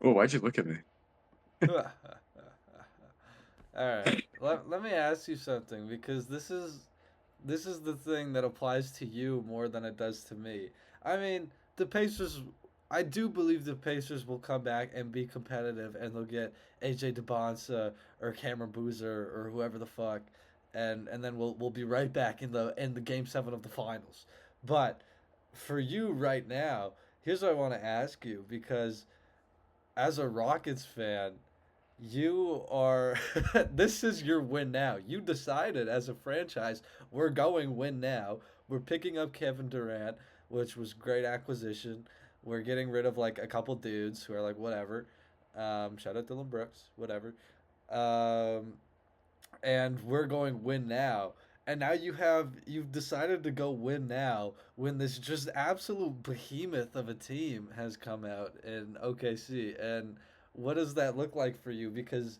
Whoa, why'd you look at me? All right. Let me ask you something because this is the thing that applies to you more than it does to me. I mean, the Pacers. I do believe the Pacers will come back and be competitive, and they'll get AJ DeBonsa or Cameron Boozer or whoever the fuck, and then we'll be right back in the Game 7 of the finals. But for you right now, here's what I want to ask you because as a Rockets fan, you are this is your win now. You decided as a franchise, we're going win now. We're picking up Kevin Durant, which was great acquisition. We're getting rid of like a couple dudes who are like whatever. Shout out Dylan Brooks, whatever. Um, and we're going win now. And now you've decided to go win now when this just absolute behemoth of a team has come out in OKC. And what does that look like for you? Because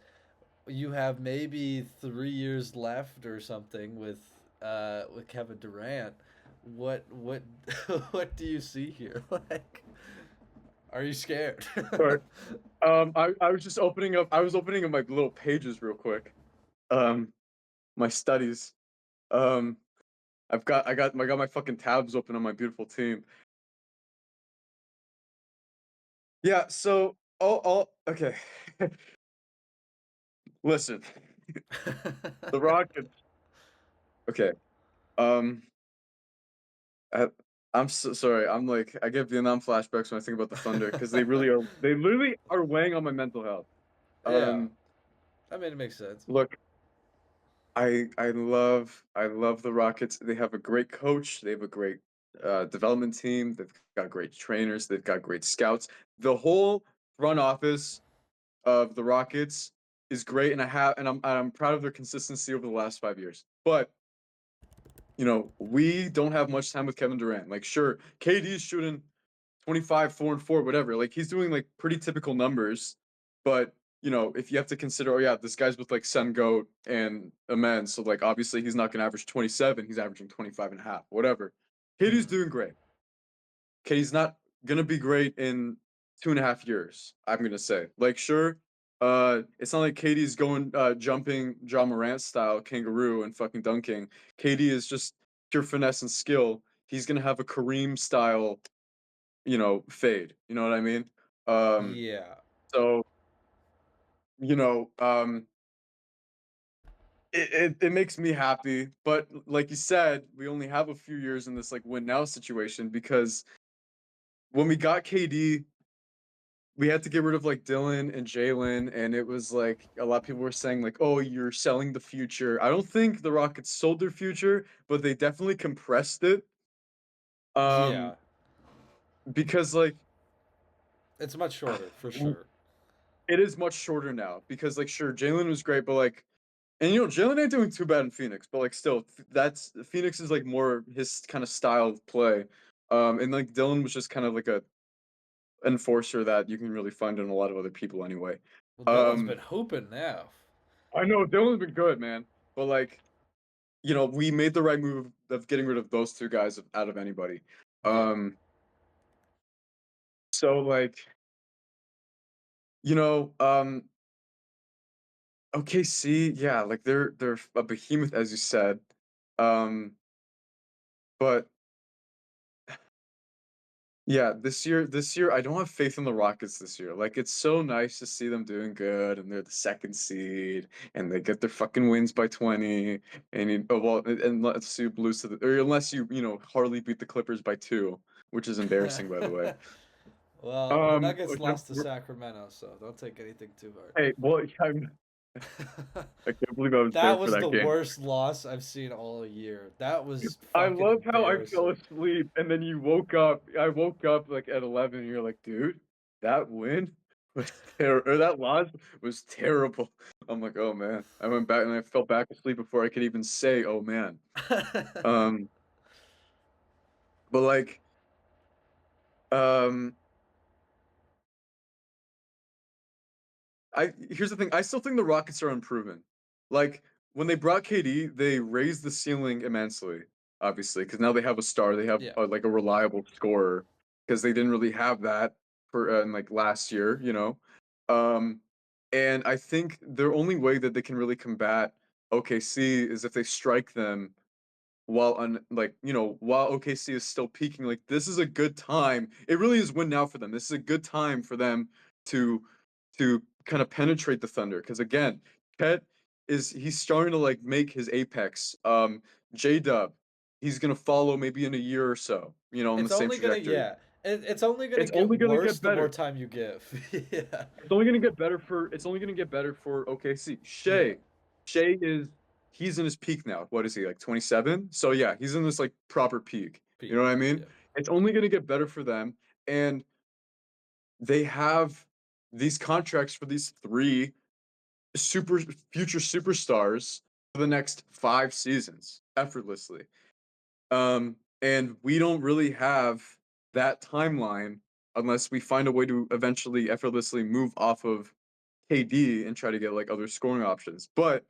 you have maybe 3 years left or something with Kevin Durant. What what do you see here? Like, are you scared? Sorry. I was just opening up. I was opening up my little pages real quick. Um, my studies. Um, I got my fucking tabs open on my beautiful team. Yeah. So, okay. Listen, the Rockets. Okay. Um, I, I'm so sorry. I'm like I get Vietnam flashbacks when I think about the Thunder because they really are. They literally are weighing on my mental health. Yeah, Um, I mean it makes sense. look, I love the Rockets. They have a great coach. They have a great development team. They've got great trainers. They've got great scouts. The whole front office of the Rockets is great, and I'm proud of their consistency over the last 5 years. But we don't have much time with Kevin Durant. Like, sure, KD's shooting 25, 4 and 4, whatever. Like he's doing like pretty typical numbers, but if you have to consider, oh yeah, this guy's with like Sen Goat and Amen, so like obviously he's not gonna average 27, he's averaging 25 and a half, whatever. KD's Hmm. doing great. KD's not gonna be great in 2.5 years, I'm gonna say. Like, sure, it's not like KD's going jumping John Morant style kangaroo and fucking dunking. KD is just pure finesse and skill. He's gonna have a Kareem style fade. You know what I mean? Um, Yeah. so, you know, um, it makes me happy, but like you said, we only have a few years in this like win now situation because when we got KD, we had to get rid of like Dylan and Jalen, and it was like a lot of people were saying like, "Oh, you're selling the future." I don't think the Rockets sold their future, but they definitely compressed it. Yeah. Um, because like It's much shorter for sure. it is much shorter now because like sure Jalen was great, but like and Jalen ain't doing too bad in Phoenix, but like still that's Phoenix is like more his kind of style of play. And like Dylan was just kind of like a enforcer that you can really find in a lot of other people anyway. Well, Dylan's Um been hooping now. I know Dylan's been good, man. But like, we made the right move of getting rid of those two guys out of anybody. Yeah. Um so like, you know, um OKC, yeah, like they're a behemoth as you said. Um but yeah, this year I don't have faith in the Rockets this year. Like it's so nice to see them doing good and they're the second seed and they get their fucking wins by 20 and unless you lose to or unless you hardly beat the Clippers by 2, which is embarrassing by the way. Well, the But, Nuggets lost to Sacramento, so don't take anything too hey, well, I can't believe I was there That for was that the game. worst loss I've seen all year. That was I fucking love how I fell embarrassing. asleep and then you woke up. I woke up like at 11 and you're like, dude, that win was terrible. Or that loss was terrible. I'm like, oh man. I went back and I fell back asleep before I could even say, oh man. Um, but like, um, here's the thing. I still think the Rockets are unproven. Like when they brought KD, they raised the ceiling immensely, obviously, because now they have a star. They have Yeah. like a reliable scorer because they didn't really have that. for in like last year, you know. Um, and I think the only way that they can really combat OKC is if they strike them while on like while OKC is still peaking. Like this is a good time. It really is win now for them. This is a good time for them to kind of penetrate the Thunder because again, Ket he's starting to like make his apex. J Dub, he's gonna follow maybe in a year or so. On the It's same only gonna, trajectory. yeah. It's only gonna It's get only gonna worse get the more better. time you give. Yeah. It's only gonna get better for OKC. Yeah. Shea is he's in his peak now. What is he like 27? So yeah, he's in this like proper peak. You Peak. know what I mean? Yeah. It's only gonna get better for them, and they have these contracts for these three super future superstars for the next 5 seasons effortlessly. And we don't really have that timeline unless we find a way to eventually effortlessly move off of KD and try to get like other scoring options. But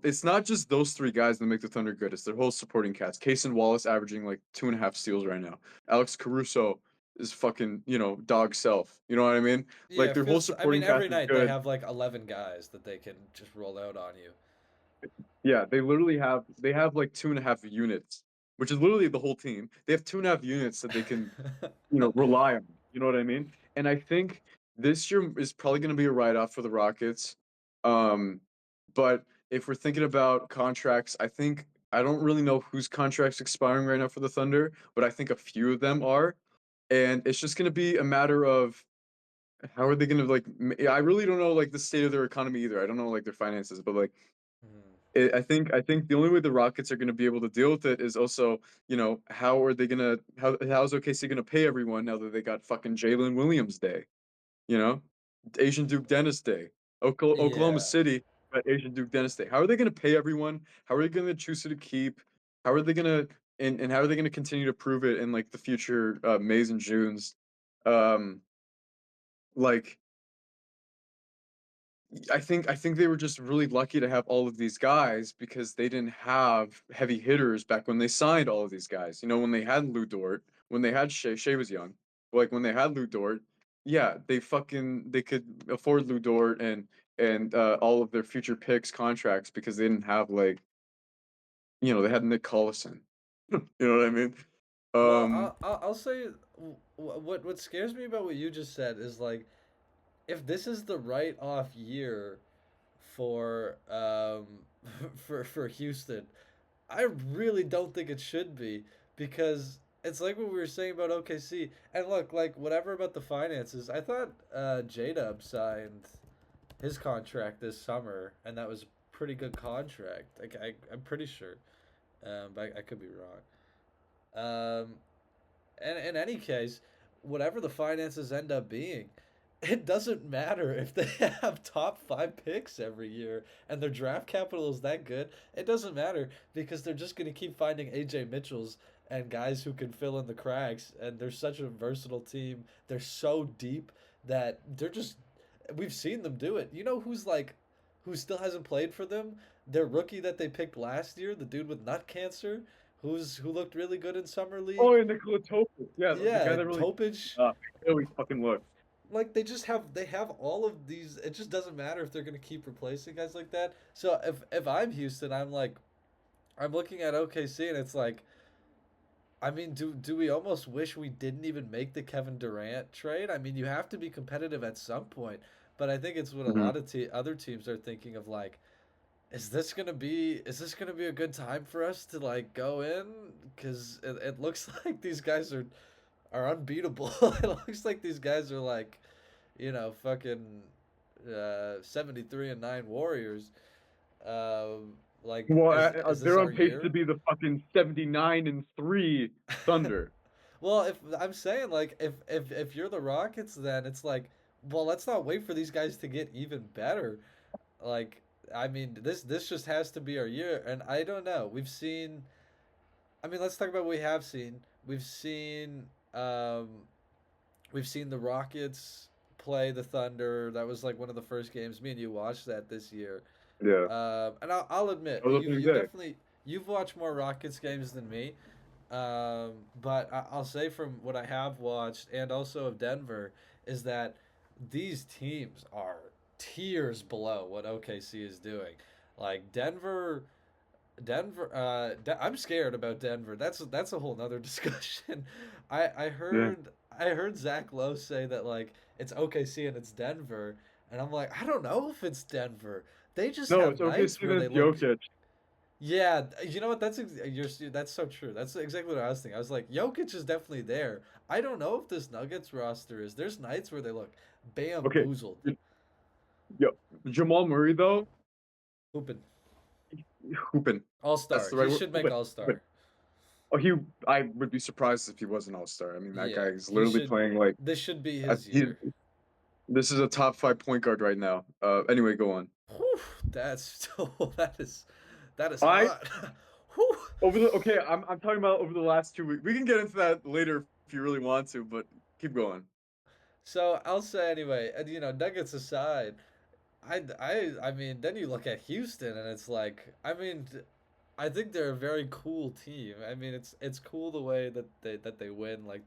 it's not just those three guys that make the Thunder good. It's their whole supporting cast. Cason Wallace averaging like 2.5 steals right now. Alex Caruso is fucking dog self. You know what I mean? Yeah, Like it their whole feels. I supporting mean, cast every is night they good. have like 11 guys that they can just roll out on you. Yeah, they have like 2.5 units, which is literally the whole team. They have 2.5 units that they can rely on. You know what I mean? And I think this year is probably going to be a write-off for the Rockets. Um, but if we're thinking about contracts, I don't really know whose contract's expiring right now for the Thunder, but I think a few of them are, and it's just going to be a matter of how are they going to like. I really don't know like the state of their economy either. I don't know like their finances, but like Hmm. I think the only way the Rockets are going to be able to deal with it is also, how are they gonna how's OKC gonna pay everyone now that they got fucking Jalen Williams Day, you know, Asian Duke Dennis Day, Oklahoma Yeah. City got Asian Duke Dennis Day. How are they gonna pay everyone? How are they gonna choose who to keep? How are they gonna and how are they gonna continue to prove it in like the future Mays and Junes? Um, like I think they were just really lucky to have all of these guys because they didn't have heavy hitters back when they signed all of these guys. When they had Lou Dort, when they had Shea was young. Like when they had Lou Dort, yeah, they could afford Lou Dort and all of their future picks contracts because they didn't have like they had Nick Collison. You know what I mean? Well, Um, I'll say what scares me about what you just said is like if this is the write off year for for Houston, I really don't think it should be because it's like what we were saying about OKC. And look, like whatever about the finances, I thought J Dub signed his contract this summer, and that was a pretty good contract. Like I'm pretty sure, but I could be wrong. Um, and in any case, whatever the finances end up being, it doesn't matter if they have top five picks every year and their draft capital is that good. It doesn't matter because they're just going to keep finding AJ Mitchells and guys who can fill in the cracks. And they're such a versatile team. They're so deep that they're just. We've seen them do it. You know who's like, who still hasn't played for them? Their rookie that they picked last year, the dude with nut cancer, who looked really good in summer oh, league. and Nikola Topic, yeah, the guy Yeah, that really Topage. really fucking looked. Like they have all of these. It just doesn't matter if they're gonna keep replacing guys like that. So if I'm Houston, I'm like I'm looking at OKC and it's like I mean, do we almost wish we didn't even make the Kevin Durant trade? I mean, you have to be competitive at some point, but I think it's what a Mhm. lot of other teams are thinking of like is this gonna be a good time for us to like go in because it looks like these guys are unbeatable. It looks like these guys are like, fucking 73-9 Warriors. Like, Well, is this they're our on pace to year? be the fucking 79-3 Thunder. Well, if I'm saying like if you're the Rockets, then it's like, well, let's not wait for these guys to get even better. Like, I mean, this just has to be our year, and I don't know. I mean, let's talk about what we have seen. We've seen um, we've seen the Rockets play the Thunder. That was like one of the first games. Me and you watched that this year. Yeah, And I'll admit, that was opening you've day. definitely you've watched more Rockets games than me. But I'll say from what I have watched and also of Denver is that these teams are tiers below what OKC is doing. Like I'm scared about Denver. That's a whole nother discussion. I Yeah. heard I heard Zach Lowe say that like it's OKC and it's Denver, and I'm like I don't know if it's Denver. They just No, have it's okay. nights where they Steven's look. Jokic. Yeah, you know what? That's so true. That's exactly what I was thinking. I was like, Jokic is definitely there. I don't know if this Nuggets roster is. There's nights where they look Okay. bamboozled. Yo, Jamal Murray though, Hooping. hooping. All That's star. the He right word. should make Hooping. All Hooping. Star. Oh, I would be surprised if he was an all-star. I mean, that guy Yeah, is he literally should. playing like This should be I, his he. year. This is a top five point guard right now. Anyway, go on. Whew, that's that is I hot. Whew. over the okay. I'm talking about over the last 2 weeks. We can get into that later if you really want to, but keep going. So I'll say anyway, and Nuggets aside, I mean, then you look at Houston and it's like, I mean, I think they're a very cool team. I mean, it's cool the way that they win. Like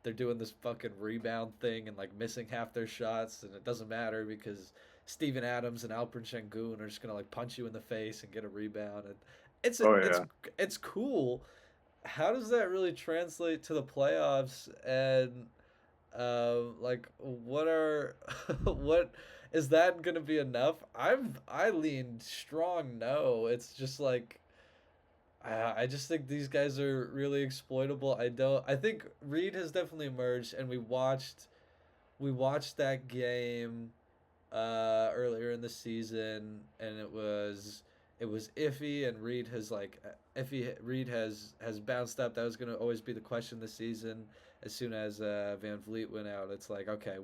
they're doing this fucking rebound thing and like missing half their shots, and it doesn't matter because Steven Adams and Alperen Şengün are just gonna like punch you in the face and get a rebound, and it's Oh it's yeah. it's cool. How does that really translate to the playoffs? And like, what are what is that gonna be enough? I lean strong no. It's just like I just think these guys are really exploitable. I think Reed has definitely emerged, and we watched that game earlier in the season, and it was iffy, and Reed has like iffy. Reed has bounced up. That was gonna always be the question this season. As soon as Van Vliet went out, it's like okay,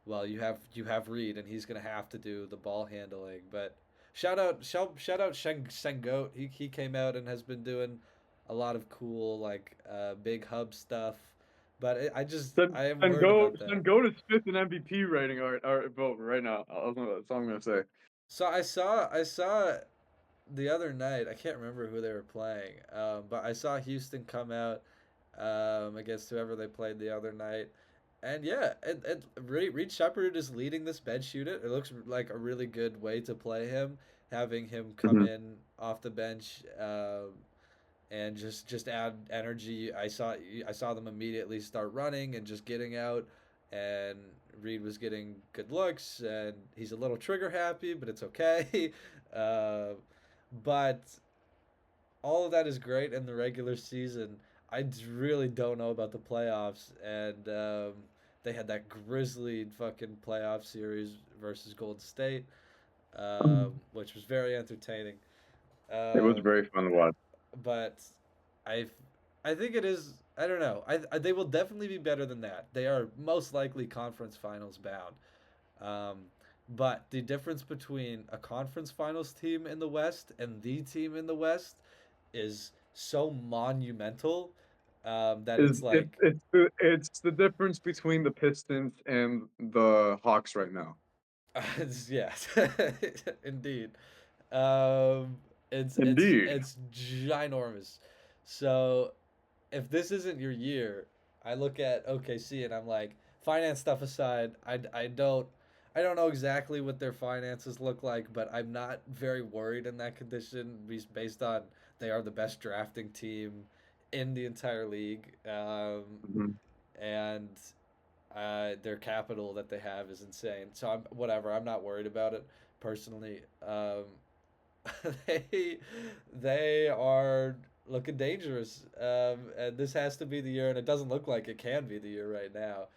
well, you have Reed, and he's gonna have to do the ball handling. But shout out Sengoat. He came out and has been doing a lot of cool like big hub stuff. But I am worried about that. Then go to fifth in MVP rating or vote right now. That's all I'm gonna say. So I saw the other night. I can't remember who they were playing, but I saw Houston come out against whoever they played the other night. And yeah, Reed Shepard is leading this bench unit. It looks like a really good way to play him, having him come Mhm. in off the bench and just add energy. I saw them immediately start running and just getting out, and Reed was getting good looks, and he's a little trigger happy, but it's okay. uh, but all of that is great in the regular season. Really don't know about the playoffs, and they had that Grizzly fucking playoff series versus Golden State, which was very entertaining. It was Um, very fun to watch. but I I think it is. I don't know. They will definitely be better than that. They are most likely conference finals bound. Um, but the difference between a conference finals team in the West and the team in the West is so monumental that Is it's like, it's the difference between the Pistons and the Hawks right now. yeah, indeed. Um, it's it's Indeed. it's ginormous. So if this isn't your year, I look at OKC and I'm like, finance stuff aside, I don't know exactly what their finances look like, but I'm not very worried in that condition based on they are the best drafting team in the entire league, Mhm. and their capital that they have is insane. So I'm whatever. I'm not worried about it personally. They they are looking dangerous, and this has to be the year, and it doesn't look like it can be the year right now.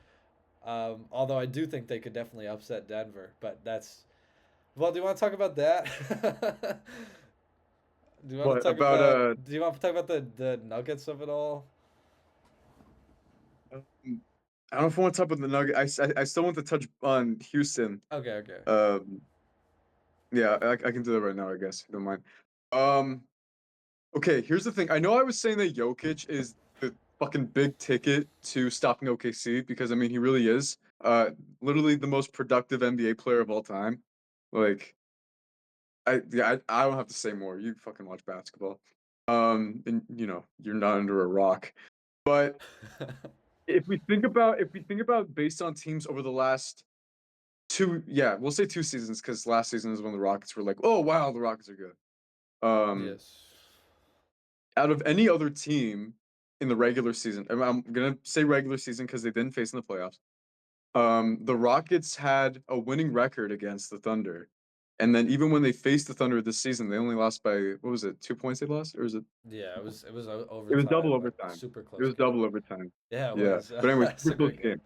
Although I do think they could definitely upset Denver, but that's well. Do you want to talk about that? Do you want to But talk about about? Do you want to talk about the Nuggets of it all? um, I don't know if I want to talk about the Nugget. I still want to touch on Houston. Okay, okay. Um, yeah, I can do that right now, I guess. If you don't mind. Um, okay, here's the thing. I know I was saying that Jokic is the fucking big ticket to stopping OKC because I mean he really is. Literally the most productive NBA player of all time. Like I don't have to say more. You fucking watch basketball. And you're not under a rock. But if we think about based on teams over the last two, yeah, we'll say 2 seasons because last season is when the Rockets were like, oh wow, the Rockets are good. Um, Yes. Out of any other team in the regular season, I'm gonna say regular season because they didn't face in the playoffs. The Rockets had a winning record against the Thunder, and then even when they faced the Thunder this season, they only lost by what was it, 2 points they lost, or is it? Yeah, it was It was overtime, double a overtime. super It close was game. double overtime. Yeah, it Yeah, was. but anyway, That's super a close great game. game.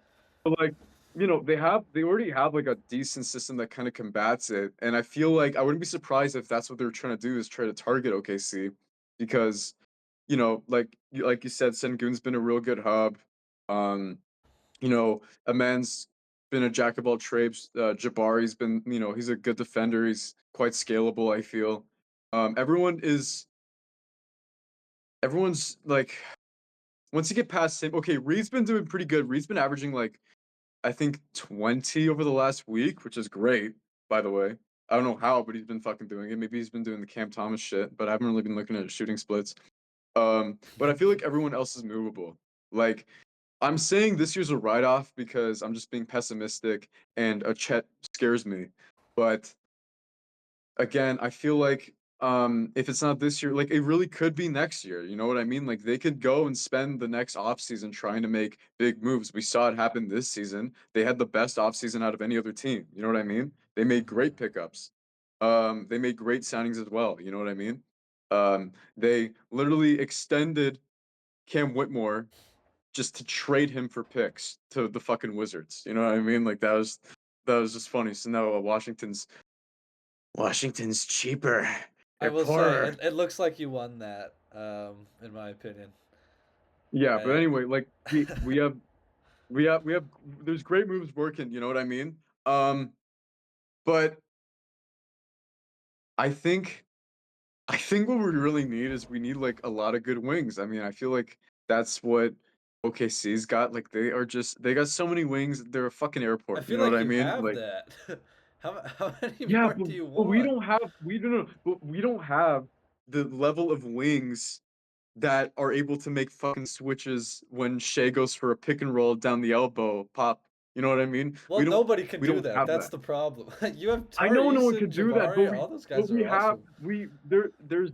But like, they already have like a decent system that kind of combats it, and I feel like I wouldn't be surprised if that's what they're trying to do is try to target OKC because like you said, Sengun's been a real good hub. Um, a man's been a jack of all trades. Jabari's been, he's a good defender. He's quite scalable, I feel. Everyone's like, once you get past him, okay, Reed's been doing pretty good. Reed's been averaging like, I think 20 over the last week, which is great, by the way. I don't know how, but he's been fucking doing it. Maybe he's been doing the Cam Thomas shit, but I haven't really been looking at his shooting splits. But I feel like everyone else is movable. Like, I'm saying this year's a write-off because I'm just being pessimistic and a Chet scares me. But again, I feel like if it's not this year, like it really could be next year. You know what I mean? Like they could go and spend the next offseason trying to make big moves. We saw it happen this season. They had the best offseason out of any other team. You know what I mean? They made great pickups. They made great signings as well. You know what I mean? They literally extended Cam Whitmore just to trade him for picks to the fucking Wizards. You know what I mean? Like that was just funny. So now Washington's cheaper. I They're will say poorer. it looks like you won that, in my opinion. Yeah, but I anyway, like we have there's great moves working, you know what I mean? Um, but I think I think what we really need is we need like a lot of good wings. I mean, I feel like that's what OKC's got. Like they got so many wings, they're a fucking I airport. You feel know what like I you mean? have Like that. How many yeah, more but, do you but we want? don't have we don't know, but we don't have the level of wings that are able to make fucking switches when Shea goes for a pick and roll down the elbow pop. You know what I mean? Well, nobody can We do don't that. have That's that. the problem. You have I know no Tariq one and could do that, Jabari. All those but guys are awesome. there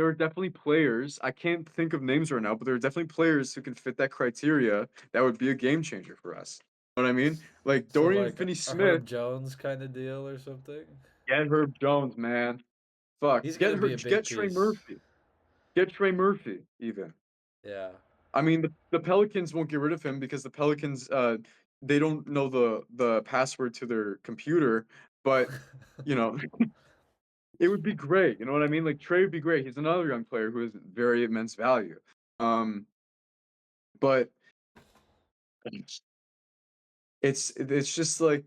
are definitely players. I can't think of names right now, but there are definitely players who can fit that criteria that would be a game changer for us. You know what I mean? Like So Dorian like a Finney-Smith, Herb Jones kind of deal or something. get Herb Jones, man. Fuck. He's gonna be a big Get Trey piece. Murphy. Get Trey Murphy even. Yeah. I mean, the Pelicans won't get rid of him because the Pelicans they don't know the password to their computer, but you know, it would be great. You know what I mean? Like Trey would be great. He's another young player who has very immense value. Um, but it's just like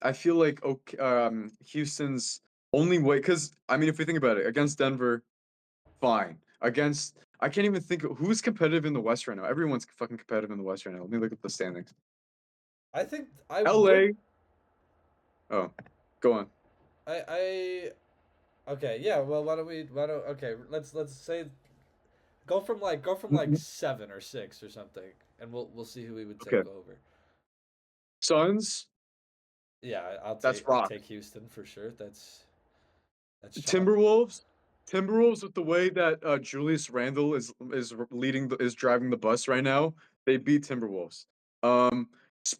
I feel like okay, Houston's only way because I mean, if we think about it, against Denver, fine. Against I can't even think of who's competitive in the West right now. Everyone's fucking competitive in the West right now. Let me look at the standings. I think I would. LA. Oh, go on. Okay, yeah. Well, why don't okay, let's say go from like Mhm. 7 or 6 or something, and we'll see who we would Okay. take over. Suns, Yeah, that's I'll rock. take Houston for sure. That's chalk. Timberwolves, Timberwolves with the way that Julius Randle is driving the bus right now. They beat Timberwolves. Um,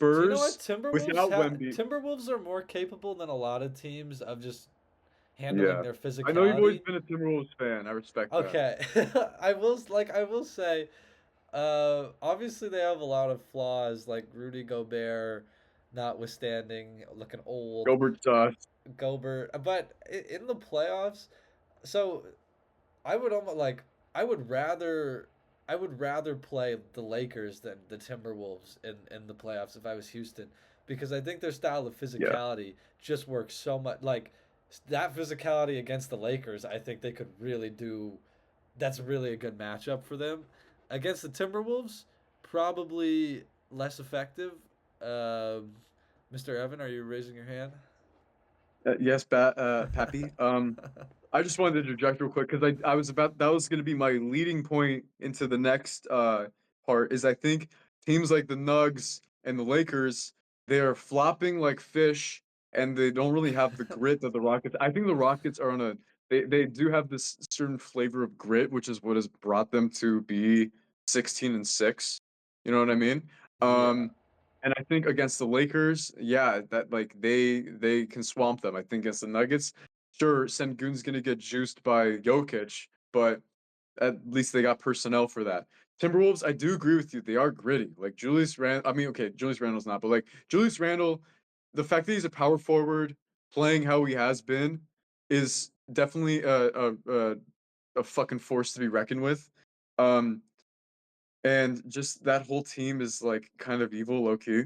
Do you know what Spurs without Wemby. Timberwolves are more capable than a lot of teams of just handling Yeah, their I know you've always physicality. been a Timberwolves fan. I respect that. Okay, I will say, obviously they have a lot of flaws, like Rudy Gobert, notwithstanding, looking old. Gilbert Sus. Gobert, but in the playoffs, so I would almost like I would rather I would rather play the Lakers than the Timberwolves in the playoffs if I was Houston, because I think their style of Yeah, physicality just works so much. Like that physicality against the Lakers, I think they could really do. That's really a good matchup for them. Against the Timberwolves, probably less effective. Mr. Evan, are you raising your hand? yes, Pappy. I just wanted to interject real quick because I was about that was going to be my leading point into the next part is I think teams like the Nugs and the Lakers they are flopping like fish and they don't really have the grit that the Rockets. I think the Rockets are on a they do have this certain flavor of grit, which is what has brought them to be 16-6. You know what I mean? Yeah. And I think against the Lakers, yeah, that like they can swamp them. I think against the Nuggets, sure, Sengun's gonna get juiced by Jokic, but at least they got personnel for that. Timberwolves, I do agree with you. They are gritty. Like Julius Randle, I mean, okay, Julius Randle's not, but like Julius Randle, the fact that he's a power forward playing how he has been is definitely a fucking force to be reckoned with. Um, and just that whole team is like kind of evil, low key.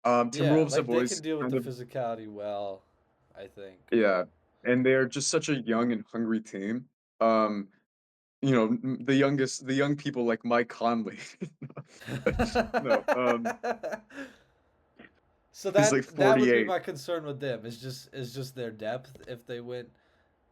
Yeah, Timberwolves have like they can always deal with kind the of physicality well, I think. yeah, and they're just such a young and hungry team. Um, the young people like Mike Conley. No, So he's like that would be 48. my concern with them is just their depth if they went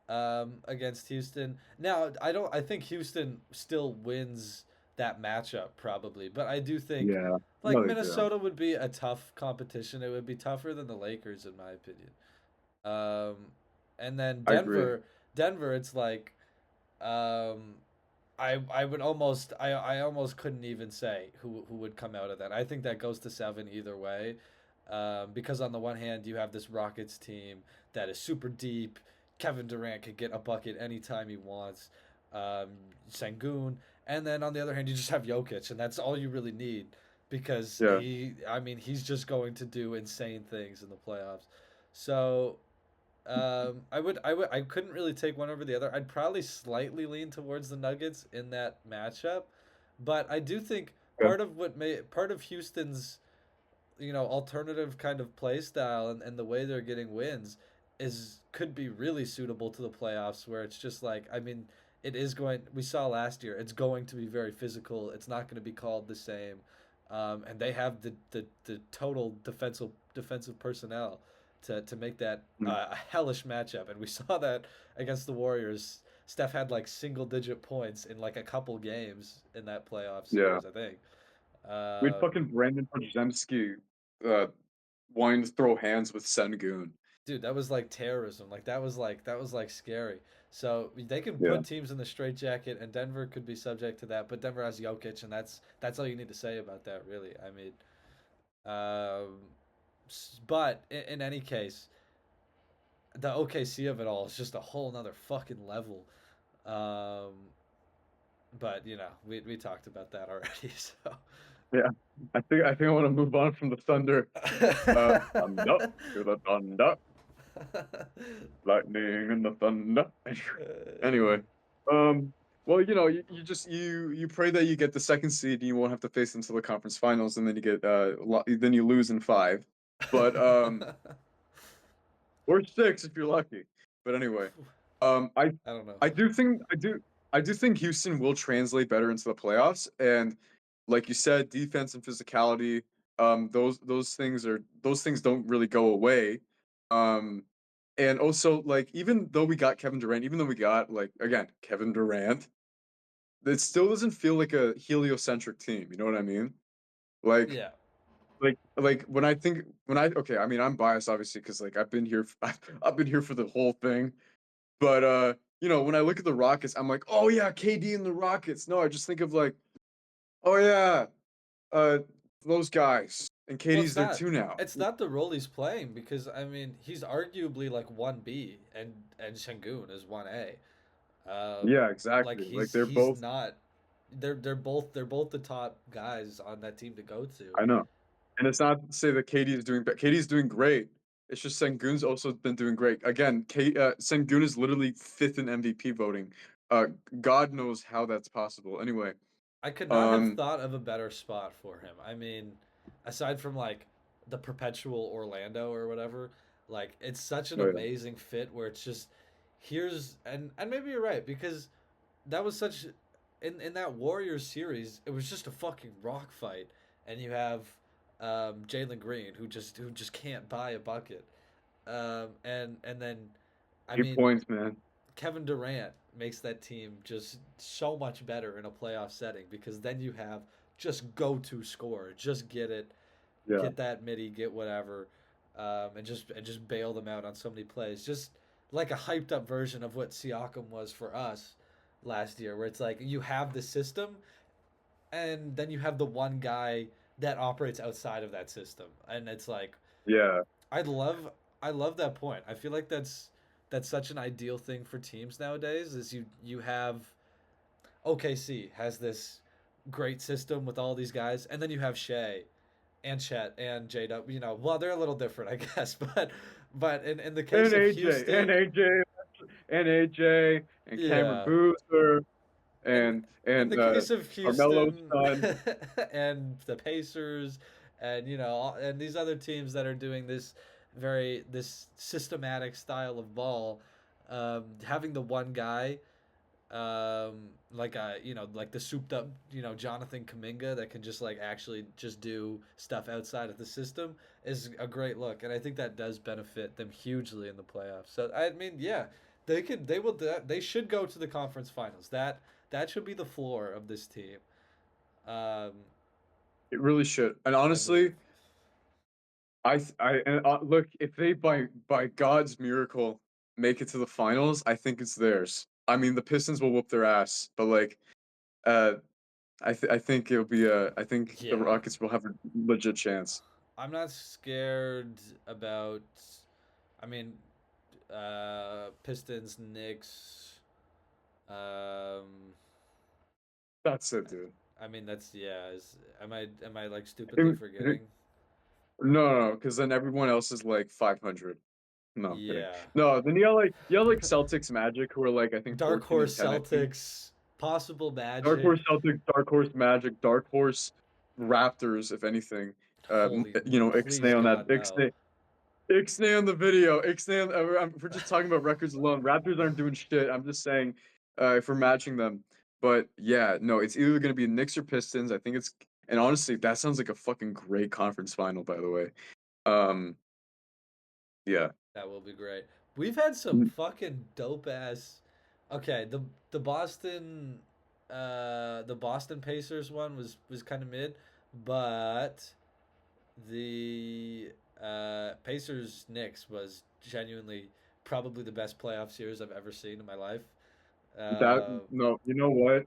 against Houston. Now, I think Houston still wins that matchup probably, but I do think Yeah, like no, they do. Minnesota would be a tough competition. It would be tougher than the Lakers in my opinion. Um and then I agree. Denver it's like um I would almost I almost couldn't even say who would come out of that. I think that goes to seven either way, because on the one hand you have this Rockets team that is super deep. Kevin Durant could get a bucket anytime he wants. Um, Sengun, and then on the other hand you just have Jokic, and that's all you really need because Yeah, he's just going to do insane things in the playoffs. So I couldn't really take one over the other. I'd probably slightly lean towards the Nuggets in that matchup, but I do think yeah, part of Houston's alternative kind of play style and the way they're getting wins is could be really suitable to the playoffs where it's just like it is going we saw last year it's going to be very physical. It's not going to be called the same, and they have the total defensive personnel to make that mm, a hellish matchup, and we saw that against the Warriors. Steph had like single digit points in like a couple games in that playoff yeah. series, I think. We had Um, fucking Brandon Podziemski uh, wanting to throw hands with Sengun. Dude, that was like terrorism. Like that was like scary. So they can Yeah, put teams in the straitjacket, and Denver could be subject to that. But Denver has Jokic, and that's all you need to say about that, really. I mean, um, but in any case, the OKC of it all is just a whole nother fucking level. Um, but we talked about that already. So. yeah. I think I want to move on from the Thunder. Thunder to the Thunder. Lightning and the thunder. Anyway, well, you just you pray that you get the second seed and you won't have to face until the conference finals, and then you get then you lose in five, but or six if you're lucky. But anyway, um, I I don't know. I do think Houston will translate better into the playoffs, and like you said, defense and physicality, those things don't really go away. Um, and also like even though we got Kevin Durant, even though we got like again Kevin Durant, it still doesn't feel like a heliocentric team. You know what I mean? Like Yeah. like when I okay, I mean I'm biased obviously because like I've been here I've been here for the whole thing. But when I look at the Rockets, I'm like, oh yeah, KD and the Rockets. No, I just think of like, oh yeah, uh those guys. And Well, KD's there too now. it's not the role he's playing because he's arguably like 1B and Shengun is 1A. Yeah, Like exactly. Like they're he's both not they're both the top guys on that team to go to. I know. And it's not to say that KD is doing bad. KD is doing great. It's just Sengun's also been doing great. Again, Sengun is literally fifth in MVP voting. Uh God knows how that's possible. Anyway, I could not have um thought of a better spot for him. Aside from like the perpetual Orlando or whatever, like it's such an oh yeah. amazing fit where it's just here's and maybe you're right because that was such in that Warriors series, it was just a fucking rock fight, and you have Jalen Green who just can't buy a bucket, and then I Eight mean points, man. Kevin Durant makes that team just so much better in a playoff setting because then you have just go to score, just get it, Yeah. get that midi, get whatever, and just bail them out on so many plays. Just like a hyped up version of what Siakam was for us last year, where it's like you have the system, and then you have the one guy that operates outside of that system, and it's like Yeah. I love I love that point. I feel like that's such an ideal thing for teams nowadays. Is you have OKC has this great system with all these guys, and then you have Shea and Chet and J W. You know, well, they're a little different, I guess, but in the case And of AJ, and Houston, AJ, and AJ, and Cameron yeah, Boozer, in and in the case of Carmelo's Houston son. and the Pacers, and and these other teams that are doing this systematic style of ball, having the one guy like the souped up Jonathan Kaminga that can just like actually just do stuff outside of the system is a great look, and I think that does benefit them hugely in the playoffs. So I mean, yeah, they should go to the conference finals. That should be the floor of this team. um It really should. And I believe. honestly, and look, if they by God's miracle make it to the finals, I think it's theirs. I mean, the Pistons will whoop their ass, but like, uh, I think it'll be I think the Yeah, Rockets will have a legit chance. I'm not scared about, I mean, Pistons, Knicks. um That's it, dude. I mean, that's yeah. Am I like stupidly It- forgetting? no, because then everyone else is like 500. No, I'm kidding. Yeah, No, then you have like Celtics Magic who are like I think Dark 14 and Horse 10, I think. Celtics, possible Dark Magic. Horse Celtics, Dark Horse Magic, Dark Horse Raptors, if anything. Holy, please Ixnay on that. God, no. Ixnay on the video. Ixnay on, if we're just talking about records alone. Raptors aren't doing shit. I'm just saying, if we're matching them. But yeah, no, it's either gonna be Knicks or Pistons. I think it's, and honestly, that sounds like a fucking great conference final, by the way. Um, yeah. That will be great. We've had some fucking dope ass. Okay, the Boston Pacers one was kind of mid, but the Pacers Knicks was genuinely probably the best playoff series I've ever seen in my life. That Uh, no, you know what?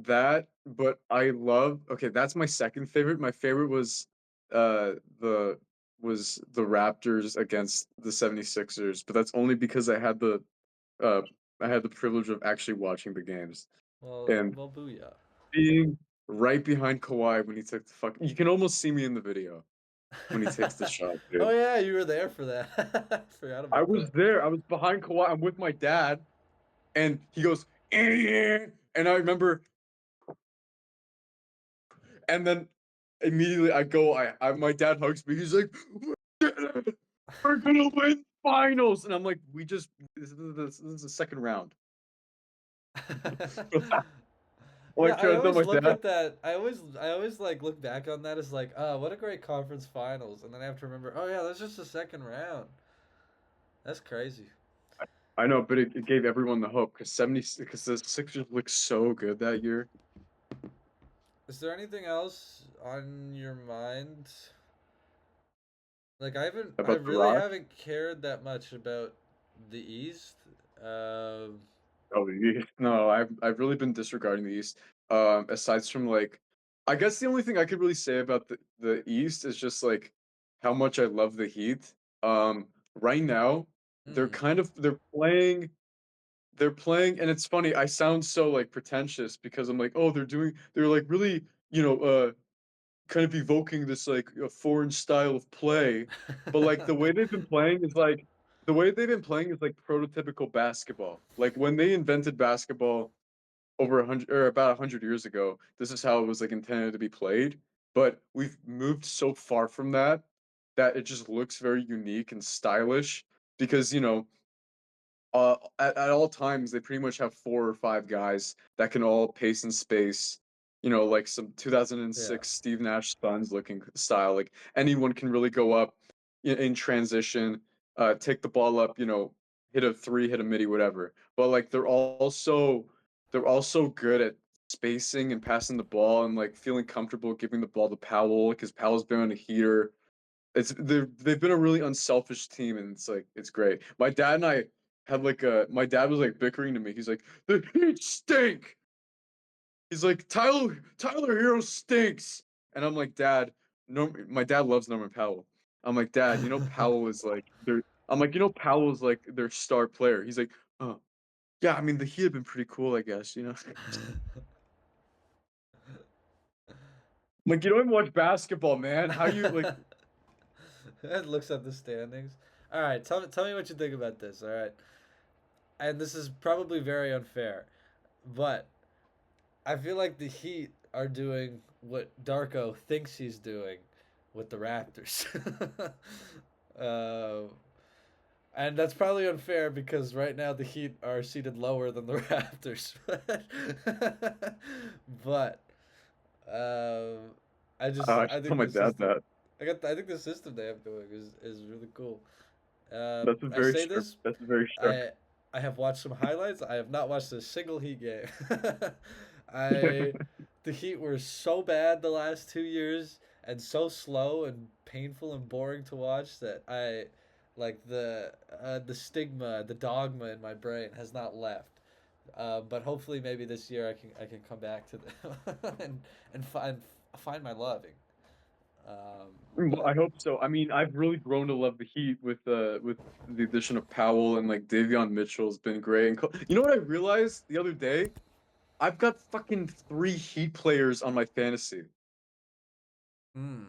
That, but I love, okay, that's my second favorite. My favorite was uh the the Raptors against the 76ers, but that's only because uh I had the privilege of actually watching the games well, and well, booyah. being right behind Kawhi when he took the fuck, you can almost see me in the video when he takes the shot, Oh dude. yeah, you were there for that. Forgot I about was that. there. I was behind Kawhi. I'm with my dad and he goes, "Eh," and I remember. And then immediately I go, my dad hugs me. He's like, "We did it! We're gonna win finals!" And I'm like, this is the second round. I'm Yeah, like I trying to tell always my look dad. at that. I always like look back on that as like, oh, what a great conference finals, and then I have to remember, oh yeah, that's just the second round. That's crazy. I know, but it gave everyone the hope because the Sixers looked so good that year. Is there anything else on your mind? Like I About the really Rock. haven't cared that much about the East. Um, Oh, no, I've really been disregarding the East. Aside from like, I guess the only thing I could really say about the East is just like how much I love the Heat. Right now hmm. they're playing, and it's funny. I sound so like pretentious because I'm like, oh, they're like really, kind of evoking this like a foreign style of play, but like the way they've been playing is like prototypical basketball. Like when they invented basketball over 100 or about 100 years ago, this is how it was like intended to be played. But we've moved so far from that that it just looks very unique and stylish because at all times they pretty much have four or five guys that can all pace and space, like some Yeah. 2006 Steve Nash Suns looking style. Like anyone can really go up in transition, take the ball up, hit a three, hit a midi, whatever. But like they're also good at spacing and passing the ball and like feeling comfortable giving the ball to Powell because Powell's been on a heater. They've been a really unselfish team and it's great. My dad was like bickering to me. He's like, the Heat stink. He's like, Tyler Hero stinks. And I'm like, Dad, no, my dad loves Norman Powell. I'm like, Dad, Powell is like Powell is like their star player. He's like, oh, yeah, I mean the Heat have been pretty cool, I guess. I'm like, you don't even watch basketball, man. How you like Ed looks at the standings. All right, tell me what you think about this. All right, and this is probably very unfair, but I feel like the Heat are doing what Darko thinks he's doing with the Raptors. uh, and that's probably unfair because right now the Heat are seated lower than the Raptors. But um, I I should tell think my the dad system that. I think the system they have going is really cool. That's a I very say sharp this, that's a very sharp. I I have watched some highlights. I have not watched a single Heat game. I the Heat were so bad the last 2 years and so slow and painful and boring to watch that I like the stigma, the dogma in my brain has not left. But hopefully, maybe this year I can come back to them and find my loving. Well, I But hope so. I mean, I've really grown to love the Heat with the addition of Powell and like Davion Mitchell's been great. And you know what I realized the other day? I've got fucking three Heat players on my fantasy. hmm,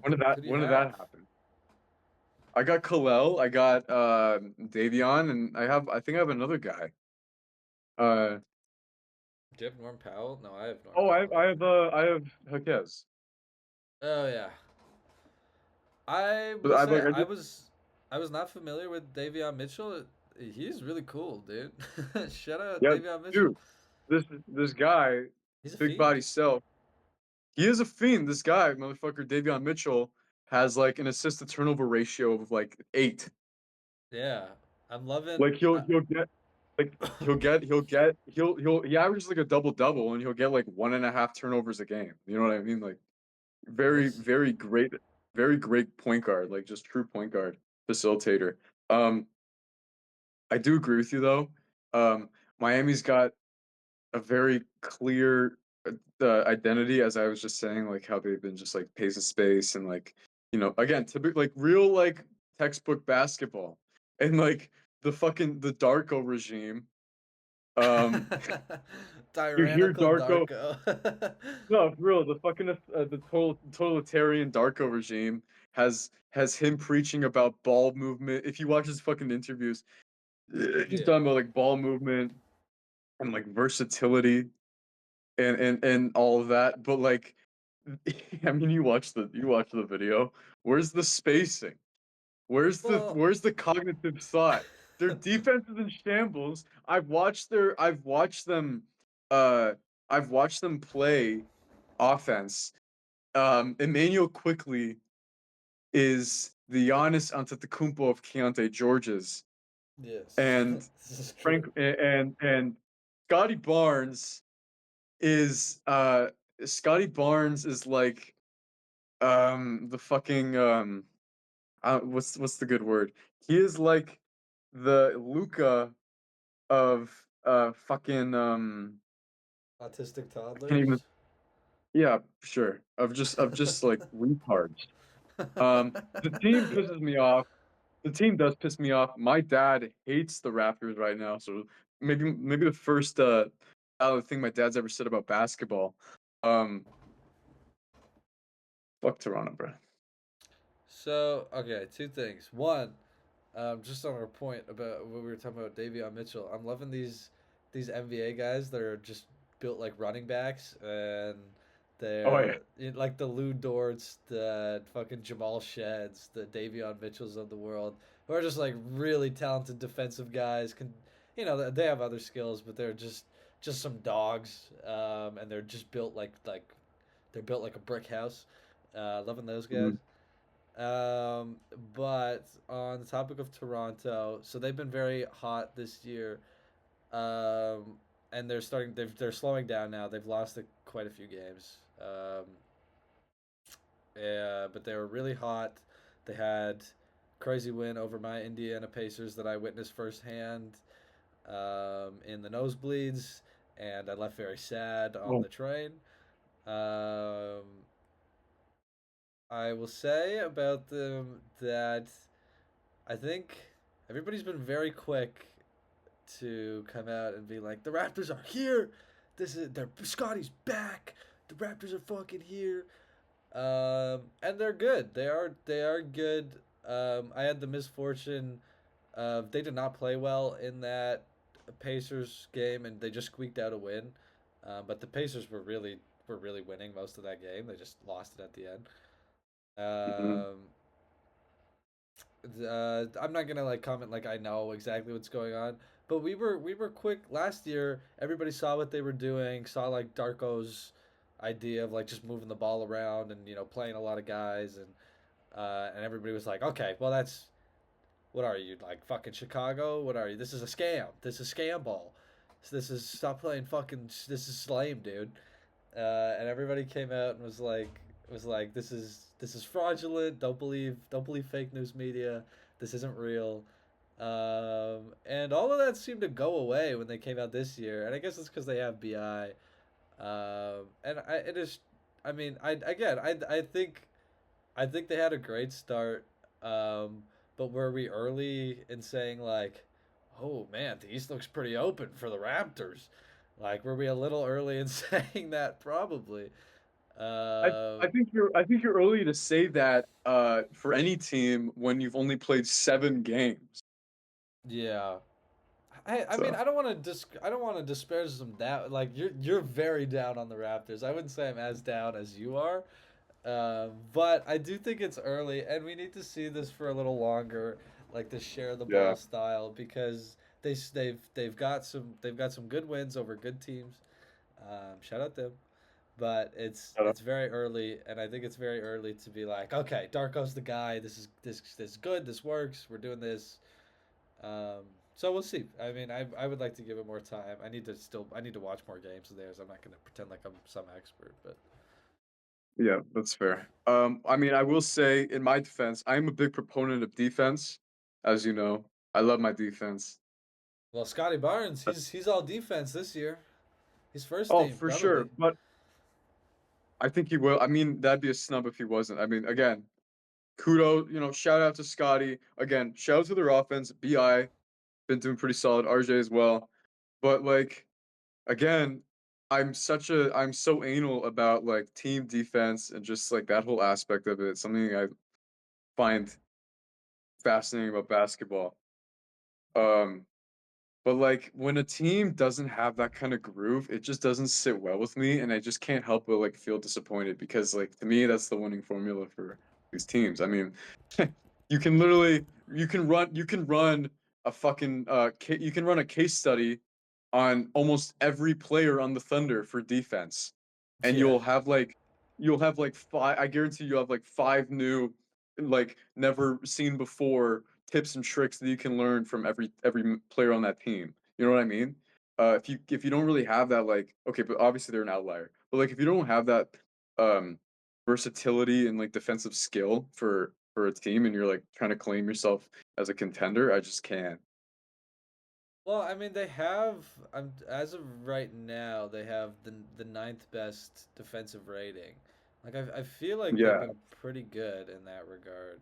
When did that who do you when did have? that happen? I got Kalel, I got Davion, and I think I have another guy. Uh Do you have Norm Powell? No, I have Norm oh, Powell. I have Jaquez. Oh yeah, I But will I say like I just I was not familiar with Davion Mitchell. He's really cool, dude. Shout out yeah, Davion Mitchell. dude, this guy, He's a big body fiend. self. He is a fiend. This guy, motherfucker, Davion Mitchell, has like an assist to turnover ratio of like 8. Yeah, I'm loving. Like he averages like a double double, and he'll get like 1.5 turnovers a game. You know what I mean? Like very What's very great point guard, like just true point guard facilitator. Um, I do agree with you though. Miami's got a very clear identity, as I was just saying, like how they've been just like pace of space and like again, typical like real like textbook basketball, and like the Darko regime. Um, you hear tyrannical Darko. Darko? No, for real, the totalitarian Darko regime has him preaching about ball movement. If you watch his fucking interviews, he's Yeah. talking about like ball movement and like versatility and all of that. But like, I mean, you watch the video. Where's the spacing? Well, Where's the cognitive thought? Their defense is in shambles. I've watched them uh I've watched them play offense. Emmanuel quickly is the Giannis Antetokounmpo of Keontae George's, yes, and this is Frank true. and Scotty Barnes is like the fucking what's the good word? He is like the Luca of fucking Autistic I can't even toddlers. yeah, sure. Of just like retards. The team pisses me off. The team does piss me off. My dad hates the Raptors right now, so maybe the first other thing my dad's ever said about basketball. Um, fuck Toronto, bro. So okay, two things. One, just on our point about what we were talking about, Davion Mitchell. I'm loving these NBA guys that are just built like running backs, and Oh yeah. like the Lou Dorts, the fucking Jamal Sheds, the Davion Mitchells of the world, who are just like really talented defensive guys. Can they have other skills, but they're just some dogs, and they're just built like they're built like a brick house. Loving those guys. Mhm. Um, but on the topic of Toronto, so they've been very hot this year. Um, and they're slowing down now. They've lost quite a few games. Yeah, but they were really hot. They had crazy win over my Indiana Pacers that I witnessed firsthand in the nosebleeds, and I left very sad on Oh. the train. Um, I will say about them that I think everybody's been very quick to come out and be like, the Raptors are here. Scotty's back. The Raptors are fucking here. And they're good. They are good. I had the misfortune of they did not play well in that Pacers game, and they just squeaked out a win. But the Pacers were really winning most of that game. They just lost it at the end. Mhm. I'm not gonna like comment like I know exactly what's going on, but we were quick last year. Everybody saw what they were doing. Saw like Darko's idea of like just moving the ball around and playing a lot of guys and everybody was like, okay, well that's what are you like fucking Chicago? What are you? This is a scam. This is scam ball. This is stop playing fucking. This is lame, dude. And everybody came out and was like this is fraudulent. Don't believe fake news media. This isn't real. And all of that seemed to go away when they came out this year, and I guess it's because they have Bi. And it is, I mean, I think they had a great start. But were we early in saying like, oh man, the East looks pretty open for the Raptors? Like, were we a little early in saying that? Probably. I Uh, I think you're early to say that for any team when you've only played 7 games. yeah. I mean, So I don't want to disparage them that like you're very down on the Raptors. I wouldn't say I'm as down as you are. But I do think it's early, and we need to see this for a little longer, like the share the yeah, ball style, because they've got some good wins over good teams. Shout out them, but it's uh, it's very early, and I think it's very early to be like, okay, Darko's the guy. This is good. This works. We're doing this. Um, so we'll see. I mean, I would like to give it more time. I need to watch more games of theirs. I'm not gonna pretend like I'm some expert, but yeah, that's fair. I mean, I will say in my defense, I'm a big proponent of defense, as you know. I love my defense. well, Scotty Barnes, Uh, he's all defense this year. He's first Oh, team for sure, probably. but I think he will. I mean, that'd be a snub if he wasn't. I mean, again, kudos, shout out to Scotty. Again, shout out to their offense. Bi been doing pretty solid. RJ as well. But like again, I'm so anal about like team defense and just like that whole aspect of it. It's something I find fascinating about basketball. Um, but like when a team doesn't have that kind of groove, it just doesn't sit well with me, and I just can't help but like feel disappointed because like to me that's the winning formula for these teams. I mean, you can run a fucking you can run a case study on almost every player on the Thunder for defense, and Yeah. you'll have like five. I guarantee you'll have like 5 new, like never seen before tips and tricks that you can learn from every player on that team. You know what I mean? If you don't really have that, like okay, but obviously they're an outlier. But like if you don't have that um versatility and like defensive skill for a team, and you're like trying to claim yourself as a contender, I just can't. Well, I mean, they have. As of right now, they have the ninth best defensive rating. Like I feel like they've Yeah, been pretty good in that regard.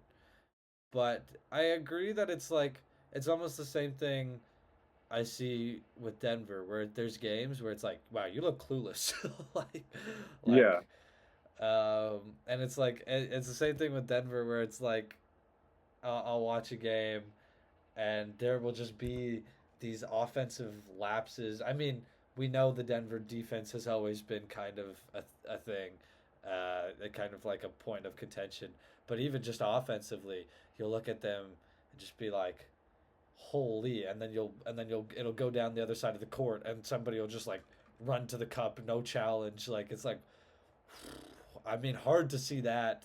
But I agree that it's almost the same thing I see with Denver, where there's games where it's like, wow, you look clueless, like, yeah, like, and it's like it's the same thing with Denver, where it's like I'll watch a game and there will just be these offensive lapses. I mean, we know the Denver defense has always been kind of a thing, kind of like a point of contention. But even just offensively, you'll look at them and just be like, "Holy!" And then it'll go down the other side of the court, and somebody will just like run to the cup, no challenge. Like it's like, I mean, hard to see that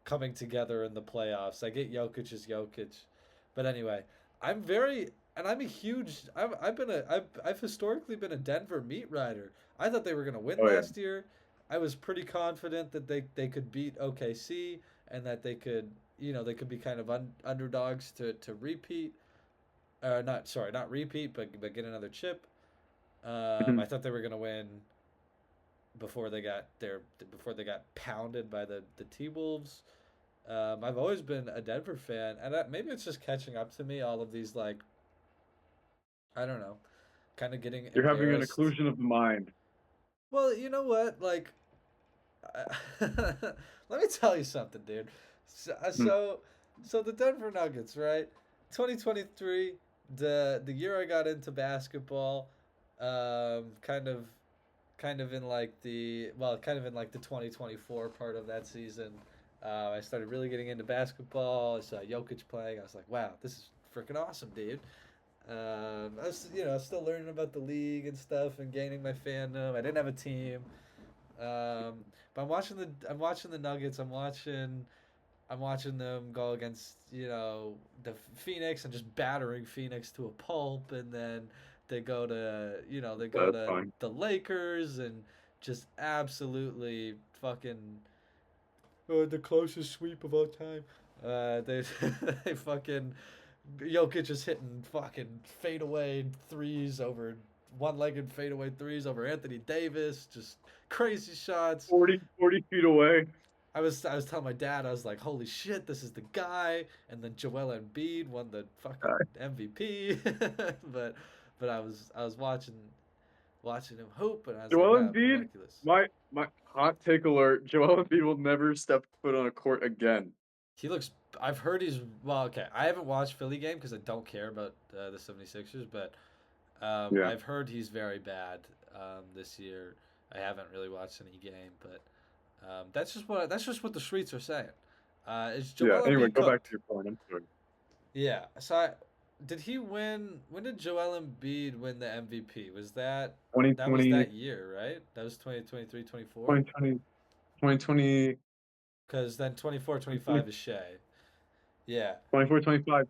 coming together in the playoffs. I get Jokic is Jokic, but anyway, I'm very and I'm a huge. I've historically been a Denver meat rider. I thought they were gonna win Oh yeah. last year. I was pretty confident that they could beat OKC and that they could they could be kind of underdogs to repeat. Not sorry, not repeat, but get another chip. I Mhm. thought they were gonna win before they got pounded by the T Wolves. I've always been a Denver fan, and maybe it's just catching up to me. All of these like I don't know, kind of getting You're having an embarrassed. occlusion of the mind. Well, you know what? Like, let me tell you something, dude. So, uh, Mm. so, so the Denver Nuggets, right? 2023, the year I got into basketball, kind of in like kind of in like the 2024 part of that season. I started really getting into basketball. I saw Jokic playing. I was like, wow, this is freaking awesome, dude. I was, still learning about the league and stuff and gaining my fandom. I didn't have a team. But I'm watching the Nuggets. I'm watching them go against the Phoenix and just battering Phoenix to a pulp, and then they go That's to fine. the Lakers and just absolutely fucking the closest sweep of all time. They they fucking Jokic is hitting fucking fadeaway threes over one-legged fadeaway threes over Anthony Davis, just crazy shots. 40 feet away. I was telling my dad, I was like, holy shit, this is the guy. And then Joel Embiid won the fucking Uh, MVP. but I was watching him hoop, and I was like, Joel wow, Embiid, miraculous. my hot take alert. Joel Embiid will never step foot on a court again. He looks. I've heard he's well. Okay, I haven't watched Philly game because I don't care about the 76ers, but Yeah. I've heard he's very bad this year. I haven't really watched any game, but that's just what the streets are saying. Is Yeah. Joel Anyway, Embiid go back to cooked? your point. I'm sorry. Yeah. Did he win? When did Joel Embiid win the MVP? That was 2020, that year, right? That was 2023, 24. 2020, 2020, Because then 24, 2020, 25 is Shea. Yeah. 24, 25.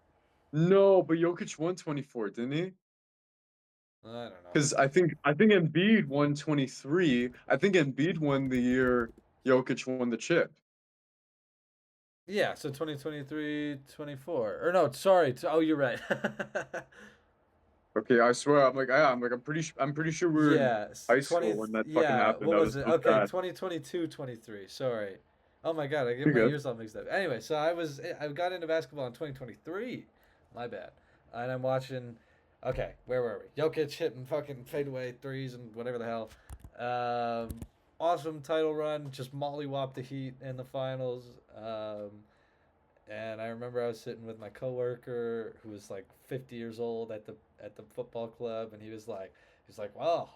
No, but Jokic won 24, didn't he? I don't know. Because I think Embiid won 23. I think Embiid won the year Jokic won the chip. Yeah, so 2023, 24. Or no, sorry. Oh, you're right. Okay, I swear, I'm pretty sure we were in Yeah, high school when that fucking yeah, happened. what That was was it? so Okay, sad. 2022, 23. Sorry. Oh my God, I get You're my good. years all mixed up. Anyway, so I got into basketball in 2023. My bad. And I'm watching okay, where were we? Jokic hitting fucking fadeaway threes and whatever the hell. Um, awesome title run, just mollywopped the Heat in the finals. And I remember I was sitting with my coworker who was like 50 years old at the football club, and he's like, "Well,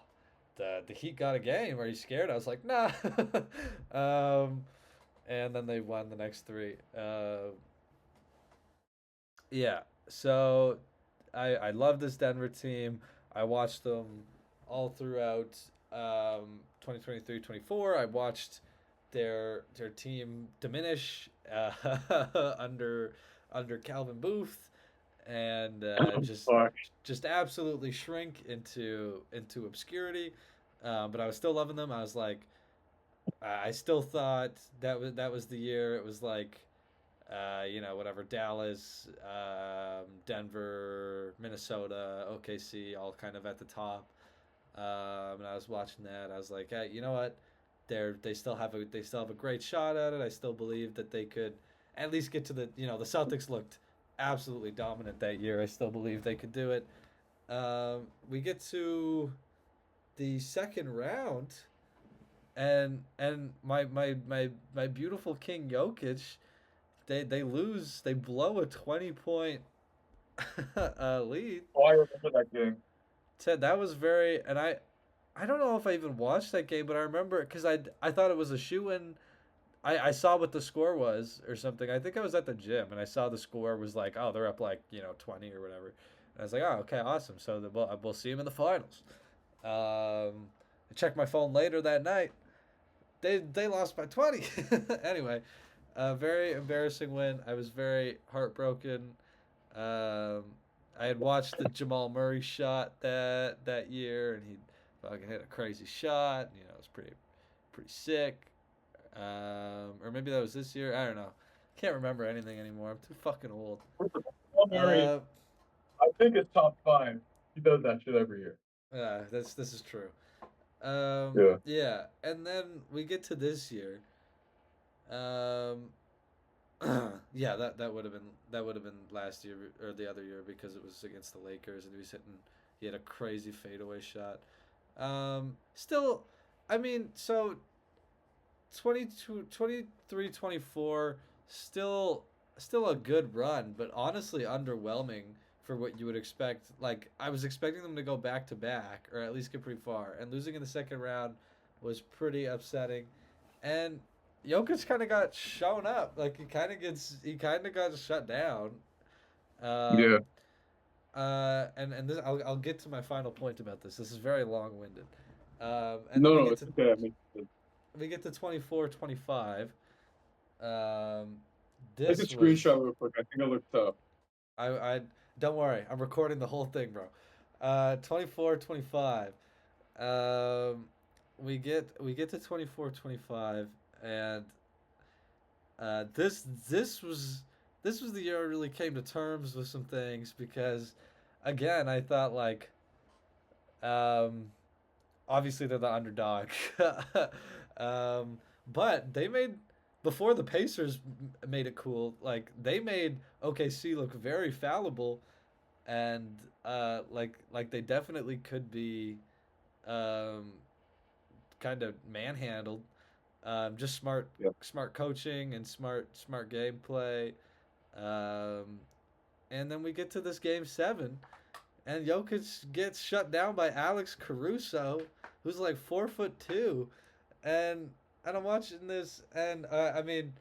the Heat got a game. Are you scared?" I was like, "Nah." um, and then they won the next three. Yeah. So I love this Denver team. I watched them all throughout 2023, 24. I watched their team diminish under Calvin Booth and Fuck. just absolutely shrink into obscurity. But I was still loving them. I was like, I still thought that was the year. It was like whatever, Dallas, Denver, Minnesota, OKC, all kind of at the top. And I was watching that. I was like, hey, you know what? They still have a great shot at it. I still believe that they could at least get to the Celtics looked absolutely dominant that year. I still believe they could do it. We get to the second round, and my beautiful King Jokic, they lose. They blow a 20 point lead. Oh, I remember that game. Ted, that was very, and I don't know if I even watched that game, but I remember because I thought it was a shoe in. I saw what the score was or something. I think I was at the gym and I saw the score was like, oh, they're up like 20 or whatever. And I was like, oh, okay, awesome. So we'll see them in the finals. I checked my phone later that night. They lost by 20. Anyway, A very embarrassing win. I was very heartbroken. Um, I had watched the Jamal Murray shot that year, and he fucking hit a crazy shot. You know, it was pretty sick. Or maybe that was this year. I don't know. Can't remember anything anymore. I'm too fucking old. Paul Murray, Uh, I think it's top five. He does that shit every year. this is true. Yeah. Yeah, and then we get to this year. Um, yeah, that would have been last year or the other year because it was against the Lakers and he was hitting. He had a crazy fadeaway shot. Still, I mean, so 22, 23, 24, still a good run, but honestly underwhelming for what you would expect. Like I was expecting them to go back to back or at least get pretty far, and losing in the second round was pretty upsetting. And Jokic kind of got shown up. Like he kind of got shut down. Yeah. Um, and this I'll get to my final point about this. This is very long winded. And then No, no, it's okay. I mean, we get to 24, 25. Um, take a this was screenshot real quick. I think I looked up. I don't worry. I'm recording the whole thing, bro. 24, 25. Um, we get to 24, 25, and uh, this this was this was the year I really came to terms with some things because, again, I thought like um, obviously they're the underdog, um, but they made before the Pacers made it cool. Like they made OKC look very fallible, and like they definitely could be um, kind of manhandled. Just Yeah. smart coaching and smart gameplay. Um, and then we get to this game seven, and Jokic gets shut down by Alex Caruso, who's like 4'2", and I'm watching this, and I mean,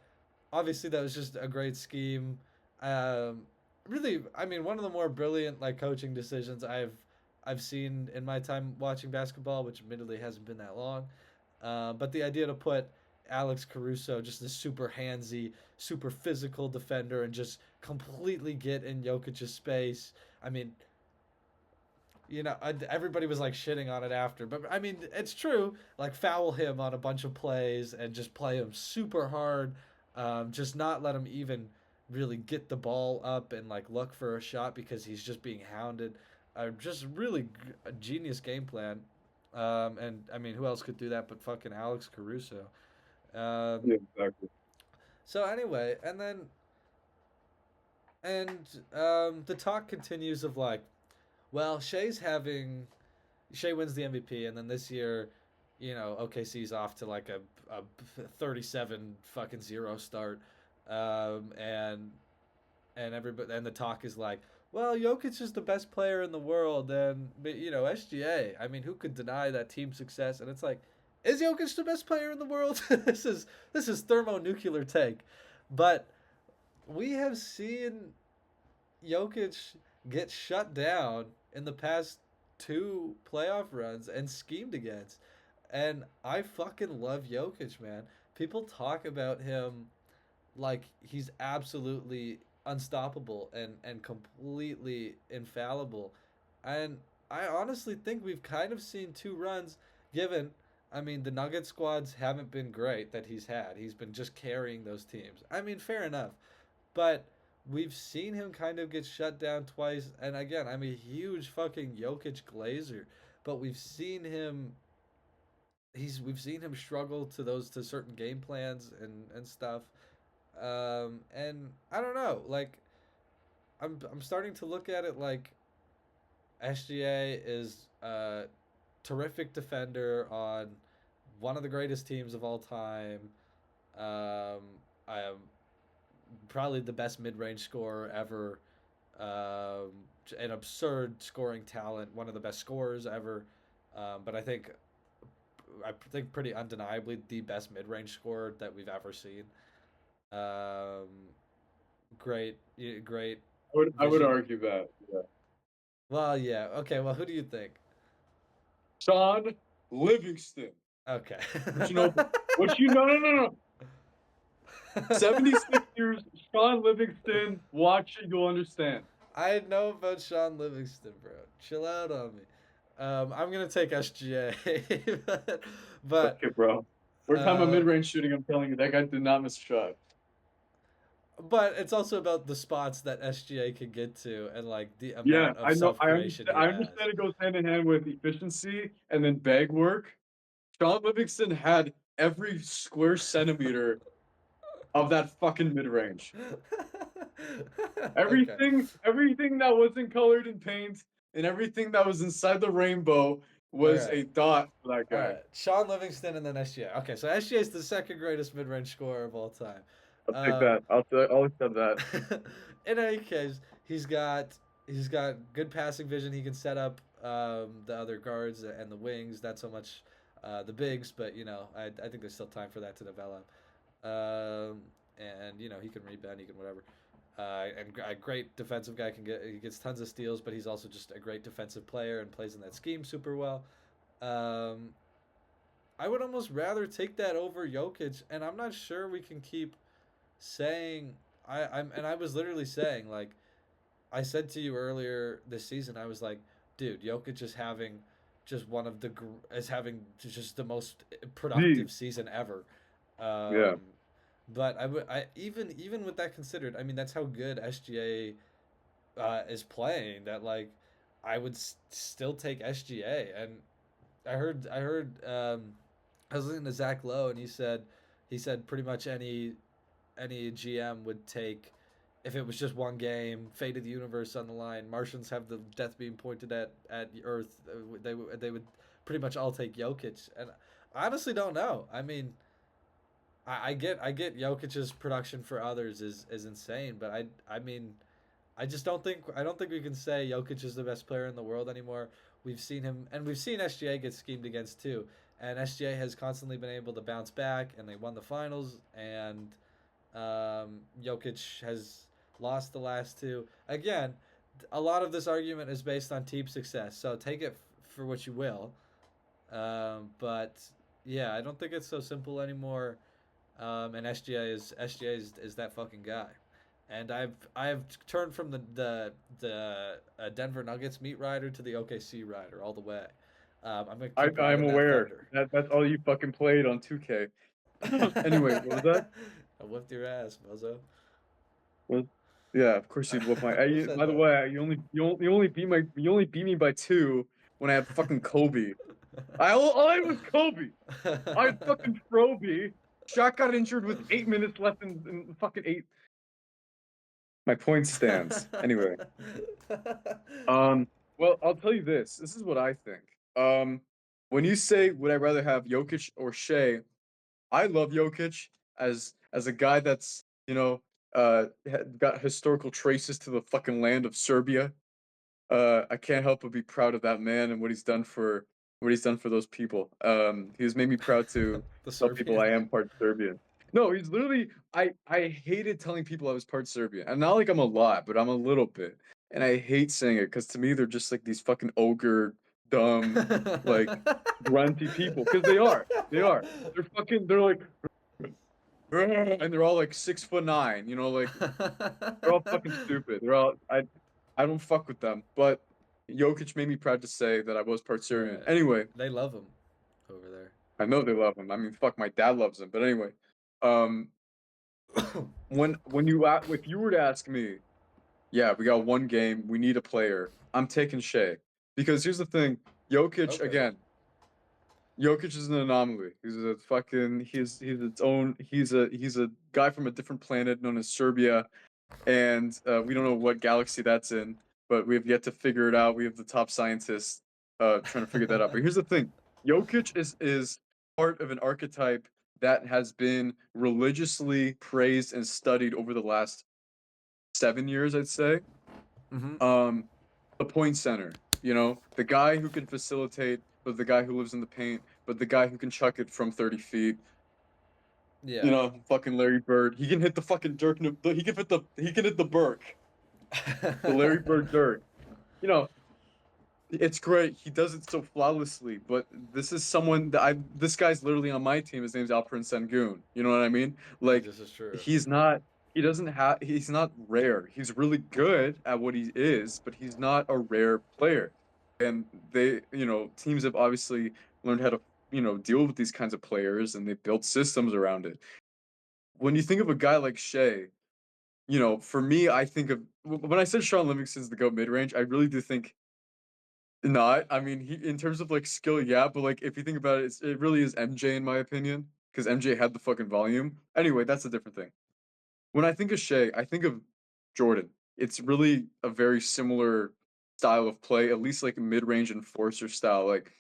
obviously that was just a great scheme. Um, Really, I mean, one of the more brilliant like coaching decisions I've seen in my time watching basketball, which admittedly hasn't been that long. But the idea to put Alex Caruso, just this super handsy, super physical defender, and just completely get in Jokic's space. I mean, everybody was like shitting on it after, but I mean, it's true. Like foul him on a bunch of plays and just play him super hard. Just not let him even really get the ball up and like look for a shot because he's just being hounded. Just really a genius game plan. And I mean, who else could do that but fucking Alex Caruso? Um, Yeah, exactly. so anyway, and the talk continues of like, well, Shea wins the MVP, and then this year, OKC's off to like a 37 fucking zero start, and everybody and the talk is like, well, Jokic is the best player in the world, and but SGA. I mean, who could deny that team success? And it's like, is Jokic the best player in the world? This is thermonuclear take, but we have seen Jokic get shut down in the past two playoff runs and schemed against. And I fucking love Jokic, man. People talk about him like he's absolutely unstoppable and completely infallible. And I honestly think we've kind of seen two runs given I mean the Nugget squads haven't been great that he's had. He's been just carrying those teams. I mean fair enough. But we've seen him kind of get shut down twice. And again, I'm a huge fucking Jokic glazer, but we've seen him struggle to certain game plans and stuff. And I don't know, like I'm starting to look at it like SGA is a terrific defender on one of the greatest teams of all time. I am probably the best mid-range scorer ever. Um, an absurd scoring talent, one of the best scorers ever. But I think pretty undeniably the best mid-range scorer that we've ever seen. Um, great I would vision. argue that. Yeah. Well, yeah. Okay. Well, who do you think? Sean Livingston. Okay. What you know? What you no no no no. 76 years, Sean Livingston. Watch it, you'll understand. I know about Sean Livingston, bro. Chill out on me. I'm gonna take SGA, but Okay, bro. We're talking about uh, mid-range shooting. I'm telling you, that guy did not miss a shot. but it's also about the spots that SGA can get to and like the Yeah, amount of I know. self creation he I has. understand it goes hand in hand with efficiency and then bag work. Sean Livingston had every square centimeter of that fucking mid-range. Okay. Everything that wasn't colored in paint and everything that was inside the rainbow All was right. a dot for that All guy. right. Sean Livingston and then SGA. Okay, so SGA is the second greatest mid-range scorer of all time. I'll take Um, that. I'll accept that. in any case, he's got good passing vision. He can set up the other guards and the wings. Not so much the bigs, but I think there's still time for that to develop. And he can rebound. He can whatever. And a great defensive guy he gets tons of steals, but he's also just a great defensive player and plays in that scheme super well. Um, I would almost rather take that over Jokic, and I'm not sure we can keep saying I was literally saying like I said to you earlier this season. I was like, dude, Jokic is having just one of the is having just the most Gee, productive season ever. yeah. Um, but I even with that considered, I mean that's how good SGA is playing. That like I would still take SGA, and I heard I was listening to Zach Lowe, and he said pretty much any GM would take if it was just one game, fate of the universe on the line. Martians have the death beam pointed at Earth. They would pretty much all take Jokic, and I honestly don't know. I mean, I get Jokic's production for others is insane, but I mean I don't think we can say Jokic is the best player in the world anymore. We've seen him, and we've seen SGA get schemed against too. And SGA has constantly been able to bounce back, and they won the finals. And Jokic has lost the last two. Again, a lot of this argument is based on team success, so take it for what you will. But yeah, I don't think it's so simple anymore. And SGA is that fucking guy. And I've turned from the Denver Nuggets meat rider to the OKC rider all the way. I'm gonna keep I'm riding that aware thunder. that that's all you fucking played on 2K. Anyway, what was that? I whipped your ass, bozo. What? Yeah, of course you'd whoop my. Who said By the that? way, you only you only beat me by two when I had fucking Kobe. All I had was Kobe. I had fucking Froby. Shot got injured with 8 minutes left in fucking eight. My point stands. Anyway, well, I'll tell you this. This is what I think. Um, when you say would I rather have Jokic or Shea, I love Jokic as a guy that's got historical traces to the fucking land of Serbia. I can't help but be proud of that man and what he's done for those people. He's made me proud to The tell people I Serbians. am part Serbian. No, he's literally I hated telling people I was part Serbian. And not like I'm a lot, but I'm a little bit. And I hate saying it because to me they're just like these fucking ogre, dumb, like grunty people. Because they are. They are. They're like and they're all like 6'9", like they're all fucking stupid. I don't fuck with them. But Jokic made me proud to say that I was part Serbian. Right. Anyway, They love him over there. I know they love him. I mean, fuck, my dad loves him. But anyway, um, if you were to ask me, yeah, we got one game, we need a player. I'm taking Shea because here's the thing, Jokic Okay. again. Jokic is an anomaly. He's its own. He's a guy from a different planet known as Serbia, and we don't know what galaxy that's in, but we have yet to figure it out. We have the top scientists trying to figure that out. But here's the thing: Jokic is part of an archetype that has been religiously praised and studied over the last 7 years, I'd say. Mm-hmm. Um, the point center, the guy who can facilitate, but the guy who lives in the paint, but the guy who can chuck it from 30 feet. Yeah. Fucking Larry Bird. He can hit the fucking Dirk. He can hit the Burke. The Larry Bird Dirk. You know, It's great. He does it so flawlessly, but this is someone that I this guy's literally on my team. His name's Alperen Sengun. You know what I mean? Like This is true. he's not he doesn't have he's not rare. He's really good at what he is, but he's not a rare player. And teams have obviously learned how to, deal with these kinds of players and they built systems around it. When you think of a guy like Shea, for me, I think of when I said Sean Livingston's the GOAT mid range, I really do think not. I mean, he in terms of like skill, yeah, but like if you think about it, it really is MJ in my opinion, because MJ had the fucking volume. Anyway, that's a different thing. When I think of Shea, I think of Jordan. It's really a very similar style of play, at least like a mid-range enforcer style. Like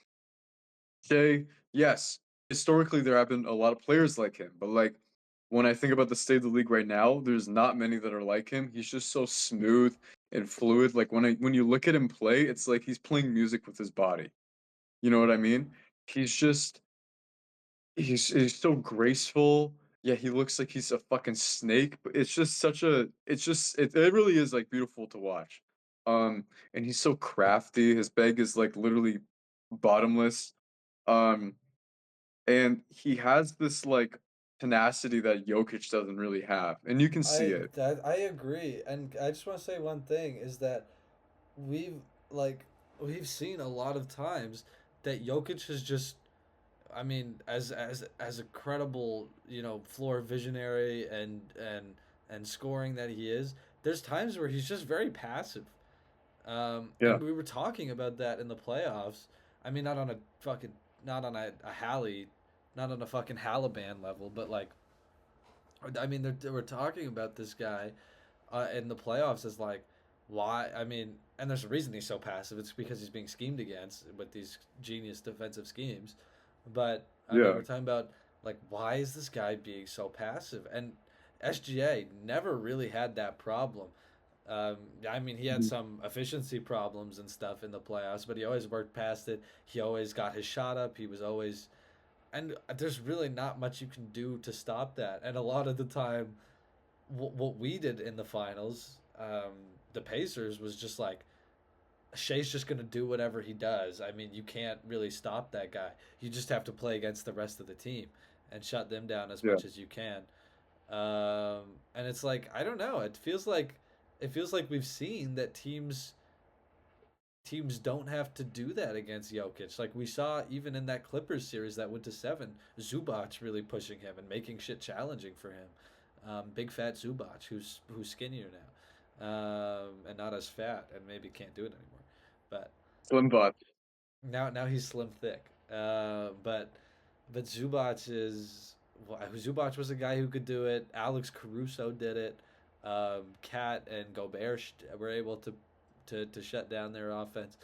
Shea, yes, historically there have been a lot of players like him, but like when I think about the state of the league right now, there's not many that are like him. He's just so smooth and fluid. Like when you look at him play, it's like he's playing music with his body. You know what I mean? He's just he's so graceful. Yeah, he looks like he's a fucking snake, but it's just such a it really is like beautiful to watch. And he's so crafty. His bag is like literally bottomless. Um, and he has this like tenacity that Jokic doesn't really have, and you can see it. I agree, and I just want to say one thing is that we've like we've seen a lot of times that Jokic has just I mean as a credible, floor visionary and scoring that he is, there's times where he's just very passive. Yeah, And we were talking about that in the playoffs. I mean, not on a Hallie, not on a fucking Halliban level, but like, I mean, they were talking about this guy in the playoffs as like, why? I mean, and there's a reason he's so passive. It's because he's being schemed against with these genius defensive schemes. But I mean, yeah, we're talking about like, why is this guy being so passive? And SGA never really had that problem. I mean, he had mhm, some efficiency problems and stuff in the playoffs, but he always worked past it. He always got his shot up. He was always, and there's really not much you can do to stop that. And a lot of the time, what we did in the finals, the Pacers was just like Shea's just gonna do whatever he does. I mean, you can't really stop that guy. You just have to play against the rest of the team and shut them down as yeah. much as you can. And it's like I don't know. It feels like we've seen that teams don't have to do that against Jokic. Like we saw even in that Clippers series that went to seven, Zubac really pushing him and making shit challenging for him. Big fat Zubac, who's skinnier now, and not as fat, and maybe can't do it anymore. But Slim bot. now he's slim thick. But Zubac was a guy who could do it. Alex Caruso did it. Cat and Gobert were able to shut down their offense.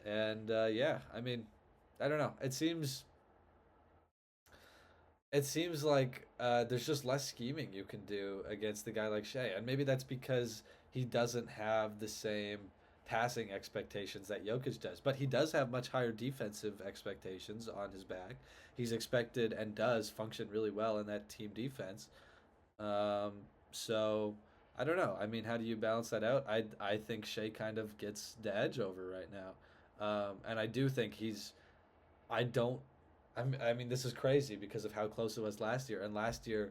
And yeah, I mean, I don't know. It seems like there's just less scheming you can do against a guy like Shea, and maybe that's because he doesn't have the same passing expectations that Jokic does, but he does have much higher defensive expectations on his back. He's expected and does function really well in that team defense. So I don't know. I mean, how do you balance that out? I think Shea kind of gets the edge over right now, and I do think he's. I don't. I mean, this is crazy because of how close it was last year. And last year,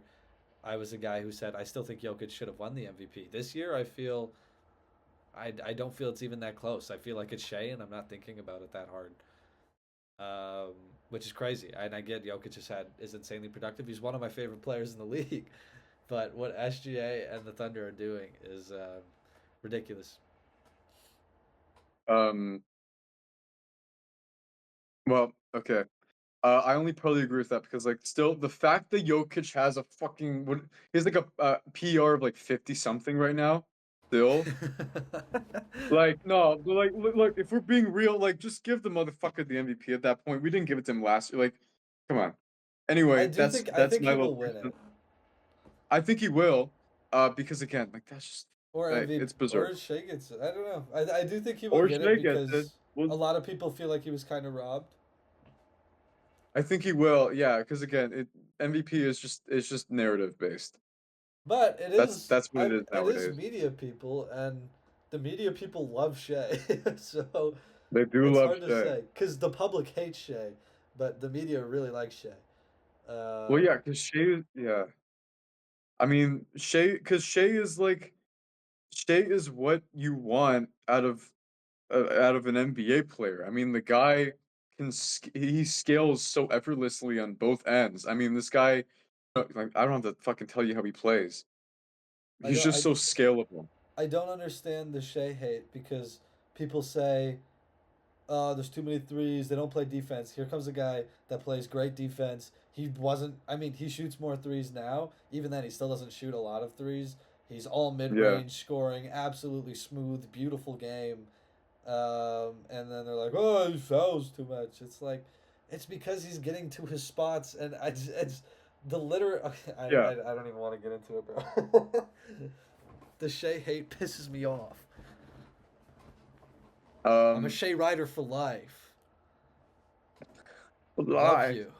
I was a guy who said I still think Jokic should have won the MVP. This year, I don't feel it's even that close. I feel like it's Shea, and I'm not thinking about it that hard. Which is crazy. And I get Jokic is insanely productive. He's one of my favorite players in the league. But what SGA and the Thunder are doing is ridiculous. Um, well, okay. I only probably agree with that because, like, still the fact that Jokic has a fucking what he has like a PR of like 50 something right now, still. Like, no, but like, look, if we're being real, like, just give the motherfucker the MVP at that point. We didn't give it to him last year. Like, come on. I Anyway, do that's think I that's think my he little will win it. person. I think he will, because again, like, that's just Or MVP, it's berserk. or Shea gets it. I don't know. I do think he will Or get it Shea gets it. because Well, a lot of people feel like he was kind of robbed. I think he will. Yeah, because again, MVP is just narrative based. But That's what it is it is nowadays. media people, and the media people love Shea. So They do It's love hard to Shea. say because the public hates Shea, but the media really likes Shea. Well, Um, yeah, because Shea, yeah. I mean, Shea is like Shea is what you want out of an NBA player. I mean, the guy he scales so effortlessly on both ends. I mean, this guy, like, I don't have to fucking tell you how he plays. I He's don't just so scalable. I don't understand the Shea hate because people say, there's too many threes. They don't play defense. Here comes a guy that plays great defense. He wasn't. I mean, he shoots more threes now. Even then, he still doesn't shoot a lot of threes. He's all mid Yeah, range scoring, absolutely smooth, beautiful game. And then they're like, "Oh, he fouls too much." It's like, it's because he's getting to his spots, and it's the liter. yeah. I don't even want to get into it, bro. The Shea hate pisses me off. I'm a Um, Shea rider for life. Love lie. you.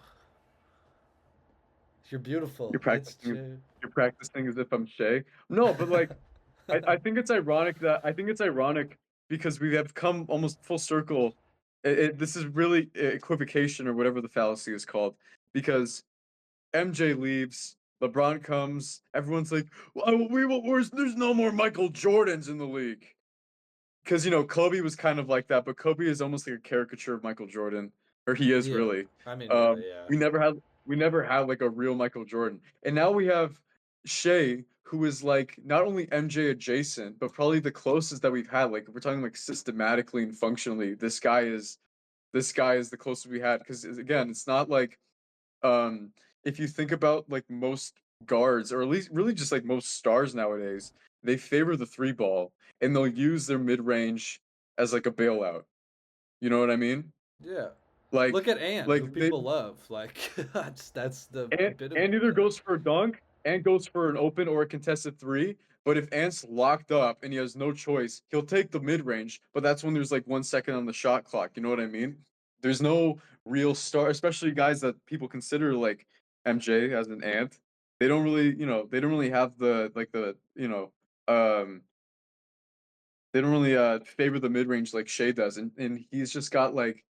You're beautiful. You're It's practicing. true. You're practicing as if I'm Shay. No, but like, I think it's ironic that I think it's ironic because we have come almost full circle. This is really equivocation or whatever the fallacy is called because MJ leaves, LeBron comes, everyone's like, well, there's no more Michael Jordans in the league. Because Kobe was kind of like that, but Kobe is almost like a caricature of Michael Jordan, or he is Yeah. really. I mean, really, yeah. We never had like a real Michael Jordan, and now we have Shea, who is like not only MJ adjacent, but probably the closest that we've had. Like if we're talking like systematically and functionally, this guy is the closest we had. Because again, it's not like um if you think about like most guards, or at least really just like most stars nowadays, they favor the three ball and they'll use their mid range as like a bailout. You know what I mean? Yeah. Look Like at Ant, like who they people love. Like that's the and epitome of either that. goes for a dunk and goes for an open or a contested three. But if Ant's locked up and he has no choice, he'll take the mid range. But that's when there's like 1 second on the shot clock. You know what I mean? There's no real star, especially guys that people consider like MJ as an Ant. They don't really have the like um, they don't really favor the mid range like Shea does, and he's just got like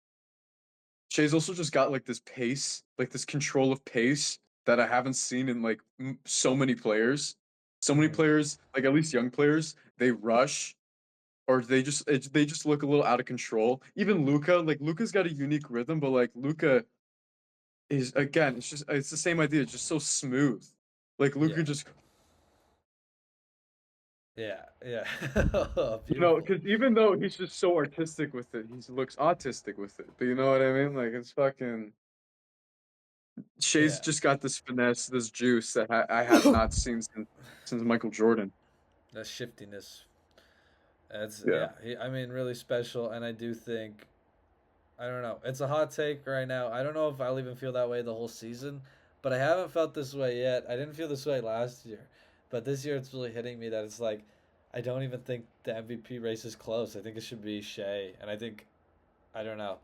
Shay's also just got like this pace, like this control of pace that I haven't seen in like so many players. So many Hmm. players, like at least young players, they rush or they just look a little out of control. Even Luca, like Luca's got a unique rhythm, but like Luca is again, it's the same idea, it's just so smooth. Like Luca Yeah. just Yeah. Yeah. Beautiful. because even though he's just so artistic with it, he looks autistic with it. But you know what I mean? Like it's fucking Shay's Yeah. just got this finesse, this juice that I have not seen since Michael Jordan. That shiftiness. That's Yeah. yeah. I mean, really special, and I do think I don't know. It's a hot take right now. I don't know if I'll even feel that way the whole season, but I haven't felt this way yet. I didn't feel this way last year, but this year it's really hitting me that it's like I don't even think the MVP race is close. I think it should be Shea, and I think I don't know.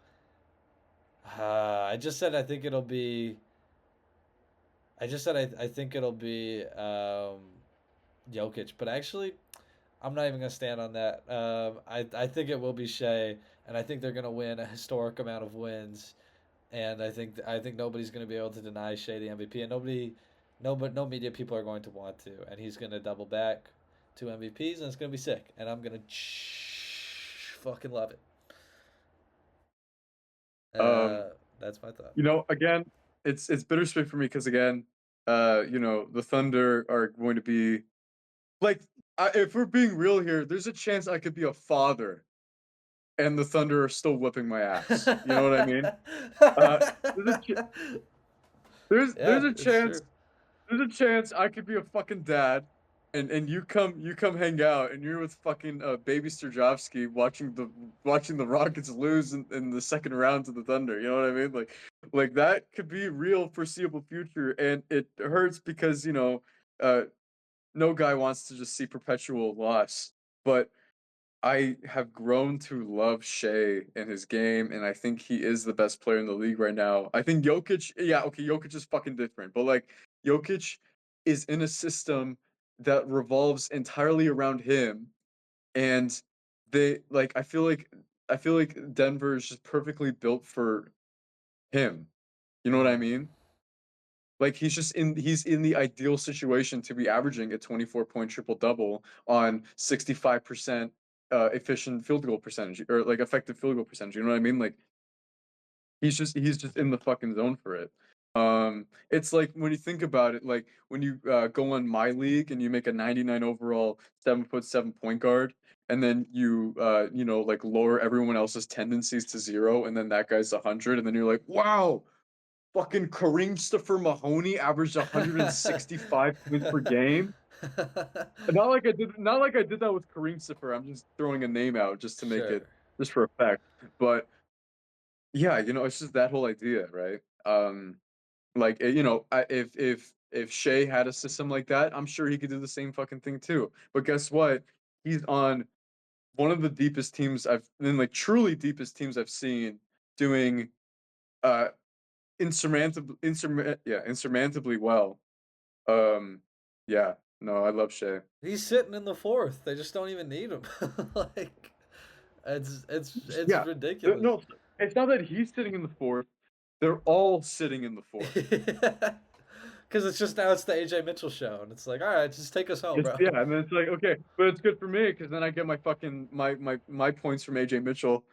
I just said I think it'll be. I just said I think it'll be Jokic, but actually I'm not even gonna stand on that. I think it will be Shea, and I think they're gonna win a historic amount of wins. And I think nobody's going to be able to deny Shea the MVP, and no media people are going to want to, and he's going to double back to MVPs, and it's going to be sick, and I'm going to fucking love it. Um, That's my thought. again, it's bittersweet for me because again, the Thunder are going to be like if we're being real here, there's a chance I could be a father and the Thunder are still whipping my ass. You know what I mean? Uh, there's a ch- there's Yeah, a it's chance true. there's a chance I could be a fucking dad, and you come hang out, and you're with fucking baby Sturjovsky watching the Rockets lose in the second round to the Thunder. You know what I mean? Like that could be real foreseeable future, and it hurts because uh, no guy wants to just see perpetual loss, but. I have grown to love Shea and his game, and I think he is the best player in the league right now. I think Jokic, yeah, okay, Jokic is fucking different, but like Jokic is in a system that revolves entirely around him, and I feel like I feel like Denver is just perfectly built for him. You know what I Mm. mean? Like he's in the ideal situation to be averaging a 24-point triple double on 65% efficient field goal percentage or like effective field goal percentage. You know what I mean? Like he's just in the fucking zone for it. It's like when you think about it, like when you go on my league and you make a 99 overall 7'7" point guard, and then you know like lower everyone else's tendencies to zero, and then that guy's 100, and then you're like, wow, fucking Kareem Mahoney averaged 165 points per game. Not like I did that with Kareem Siffer. I'm just throwing a name out just to make it Sure. just for effect. But yeah, it's just that whole idea, right? Like if Shea had a system like that, I'm sure he could do the same fucking thing too. But guess what? He's on one of the deepest teams like truly deepest teams I've seen doing uh insurmountably well. Um yeah, no, I love Shea. He's sitting in the fourth. They just don't even need him. Like it's Yeah. ridiculous. No, it's not that he's sitting in the fourth. They're all sitting in the fourth. Because it's just now it's the AJ Mitchell show, and it's like, all right, just take us home, It's bro. yeah, and then it's like, okay, but it's good for me because then I get my fucking my points from AJ Mitchell.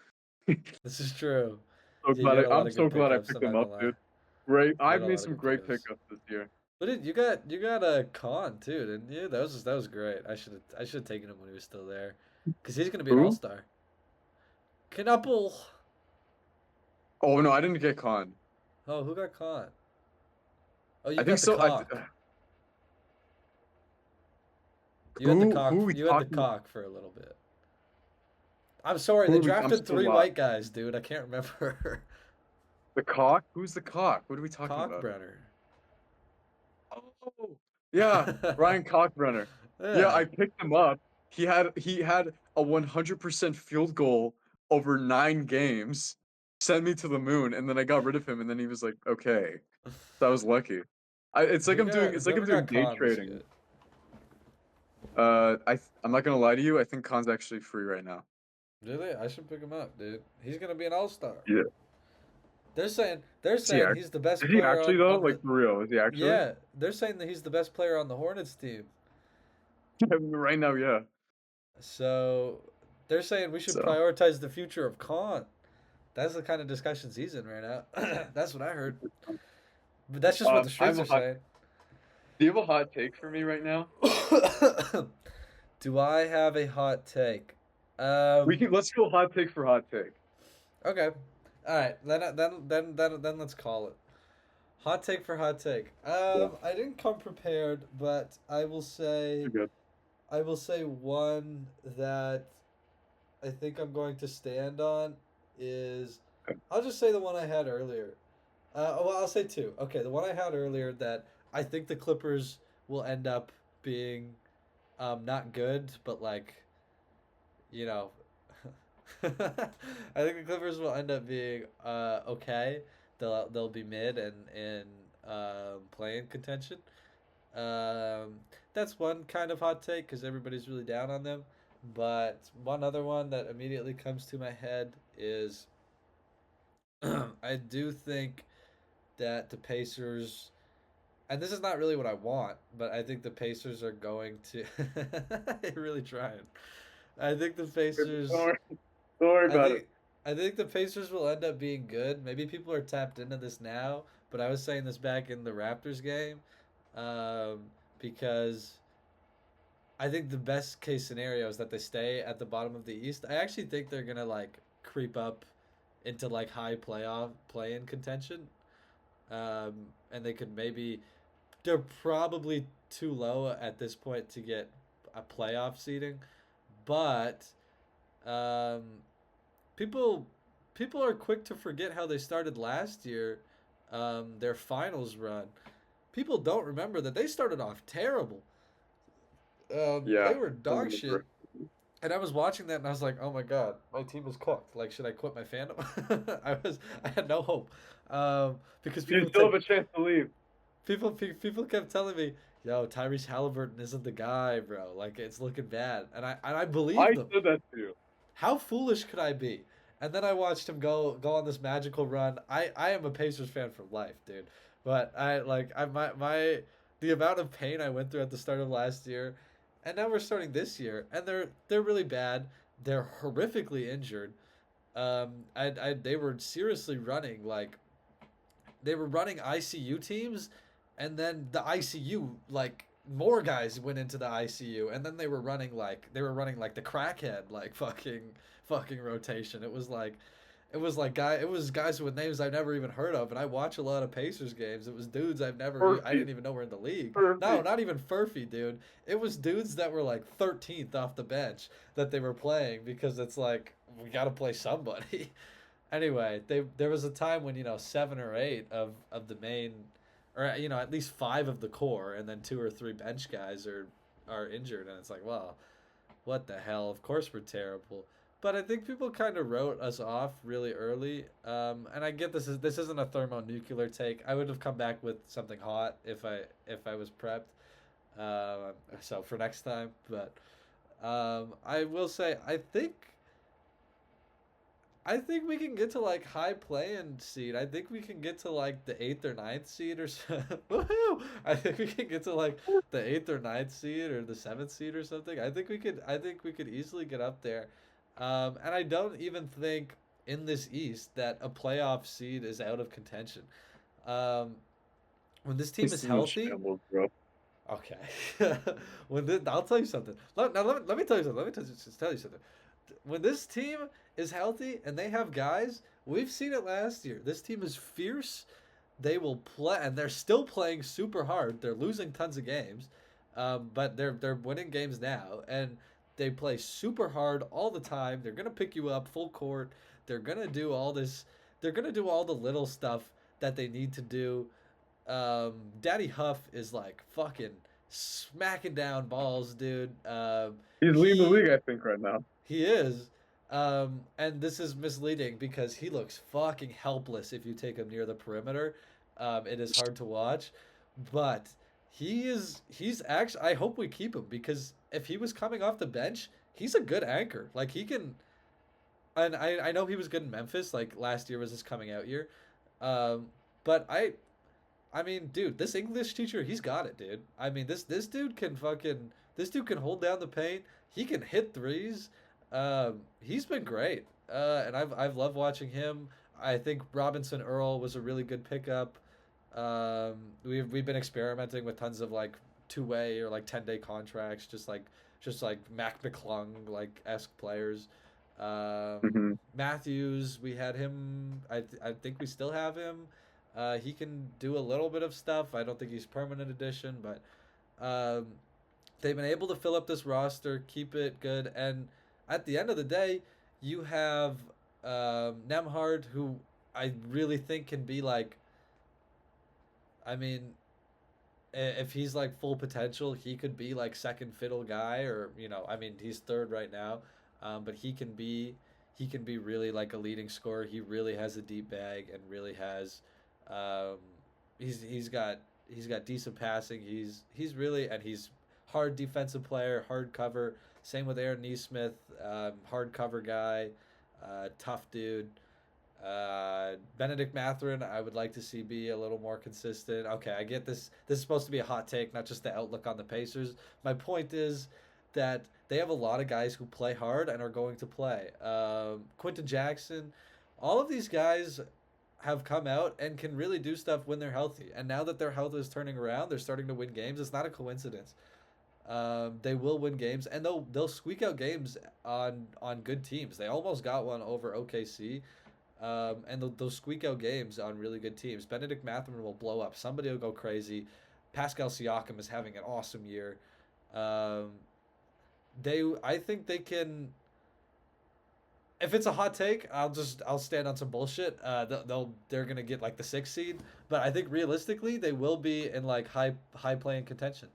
This is true. So Yeah, you had a lot I'm of so good glad I pickups. picked I'm him not up, gonna lie. dude. Great. You had I've a made lot of some good great pickups. pickups this year. But dude, you got a con too, didn't you? That was great. I should have taken him when he was still there, because he's gonna be an all Who? star. Knuppel. Oh no, I didn't get Con. Oh, who got caught? Oh, I you think got the so. cock. You had the Who cock. are we You had the talking? cock for a little bit. I'm sorry, Who they are we? I'm drafted so three lost. white guys, dude. I can't remember. The cock? Who's the cock? What are we talking about? Cockbrenner. Oh, yeah, Ryan Cockbrenner. Yeah, Yeah. I picked him up. He had a 100% field goal over 9 games, sent me to the moon, and then I got rid of him, and then he was like, okay. So I was lucky. It's like I'm Whoever got doing day Khan was trading. good. I'm not gonna lie to you. I think Khan's actually free right now. Really? I should pick him up, dude. He's gonna be an all star. Yeah. They're Is he saying he's the best is he player actually on though? on Like the. for real? Is he actually? Yeah, they're saying that he's the best player on the Hornets team. Right now, yeah. So they're saying we should So, prioritize the future of Khan. That's the kind of discussions he's in right now. That's what I heard. But that's just what the I'm streets a are hot. saying. Do you have a hot take for me right now? Do I have a hot take? Let's go hot take for hot take. Okay. All right. Then let's call it. Hot take for hot take. Yeah, I didn't come prepared, but you're good. I will say one that I think I'm going to stand on is I'll just say the one I had earlier. Well, I'll say two. Okay, the one I had earlier that I think the Clippers will end up being not good, but like, you know, I think the Clippers will end up being okay. They'll be mid and in playing contention. Um, that's one kind of hot take because everybody's really down on them. But one other one that immediately comes to my head is I do think that the Pacers, and this is not really what I want, but I think the Pacers are going to. They're really trying. I think the Don't Pacers. worry, don't worry I about it. think. I think the Pacers will end up being good. Maybe people are tapped into this now, but I was saying this back in the Raptors game, because I think the best case scenario is that they stay at the bottom of the East. I actually think they're gonna like creep up into like high playoff play in contention, and they could maybe they're probably too low at this point to get a playoff seeding, but um, people people are quick to forget how they started last year, their finals run. People don't remember that they started off terrible. They Yeah, were I dog shit. remember. And I was watching that and I was like, "Oh my god, my team is cooked. Like, should I quit my fandom?" I had no hope, because You people still take have a chance to leave. people kept telling me, "Yo, Tyrese Halliburton isn't the guy, bro. Like, it's looking bad," and I believed I them. said that to you. How foolish could I be? and then I watched him go on this magical run. I am a Pacers fan for life, dude. But I like I my the amount of pain I went through at the start of last year, and now we're starting this year, and they're really bad. They're horrifically injured. They were seriously running like they were running ICU teams, and then the ICU like more guys went into the ICU, and then they were running like the crackhead like fucking rotation. It was guys with names I've never even heard of, and I watch a lot of Pacers games. It was dudes I Murphy, didn't even know were in the league. No, Murphy. not even Furphy, dude. It was dudes that were like 13th off the bench that they were playing because it's like we got to play somebody. Anyway, there was a time when 7 or 8 of the main, or at least 5 of the core, and then 2 or 3 bench guys are injured, and it's like, well, what the hell? Of course we're terrible. But I think people kind of wrote us off really early. And I get this isn't a thermonuclear take. I would have come back with something hot if I was prepped. So for next time, but I will say I think we can get to like high play-in seed. I think we can get to like the eighth or ninth seed or so. Woohoo! I think we can get to like the eighth or ninth seed or the seventh seed or something. I think we could. I think we could easily get up there. And I don't even think in this East that a playoff seed is out of contention. Um, when this team This is team is healthy, shambles, bro. okay. I'll tell you something. Let me tell you something. Just tell you something. When this team is healthy and they have guys, we've seen it last year. This team is fierce. They will play, and they're still playing super hard. They're losing tons of games, but they're winning games now, and they play super hard all the time. They're gonna pick you up full court. They're gonna do all this. They're gonna do all the little stuff that they need to do. Daddy Huff is like fucking smacking down balls, dude. He's leading the He league, I think, right now. he is. And this is misleading because he looks fucking helpless if you take him near the perimeter. It is hard to watch, but he's actually I hope we keep him because if he was coming off the bench, he's a good anchor. Like he can and I know he was good in Memphis, like last year was his coming out year. Um, but I mean, dude, this English teacher, he's got it, dude. I mean, this dude can this dude can hold down the paint. He can hit threes. He's been great. And I've loved watching him. I think Robinson Earl was a really good pickup. We've been experimenting with tons of like 2-way or like 10-day contracts, just like Mac McClung like esque players. Hmm. Matthews, we had him. I think we still have him. He can do a little bit of stuff. I don't think he's permanent addition, but um, they've been able to fill up this roster, keep it good, and at the end of the day, you have Nemhard, who I really think can be like. I mean, if he's like full potential, he could be like second fiddle guy, or I mean, he's third right now, but he can be really like a leading scorer. He really has a deep bag and really has, um, he's got decent passing. He's really and he's hard defensive player, hard cover. Same with Aaron Neesmith, hard cover guy, tough dude. Benedict Mathurin, I would like to see be a little more consistent. Okay, I get this. This is supposed to be a hot take, not just the outlook on the Pacers. My point is that they have a lot of guys who play hard and are going to play. Quentin Jackson, all of these guys have come out and can really do stuff when they're healthy. And now that their health is turning around, they're starting to win games. It's not a coincidence. They will win games, and they'll squeak out games on good teams. They almost got one over OKC. And those squeak out games on really good teams. Benedict Mathurin will blow up. Somebody will go crazy. Pascal Siakam is having an awesome year. Um, I think they can. If it's a hot take, I'll stand on some bullshit. They're gonna get like the 6th seed, but I think realistically they will be in like high playing contention.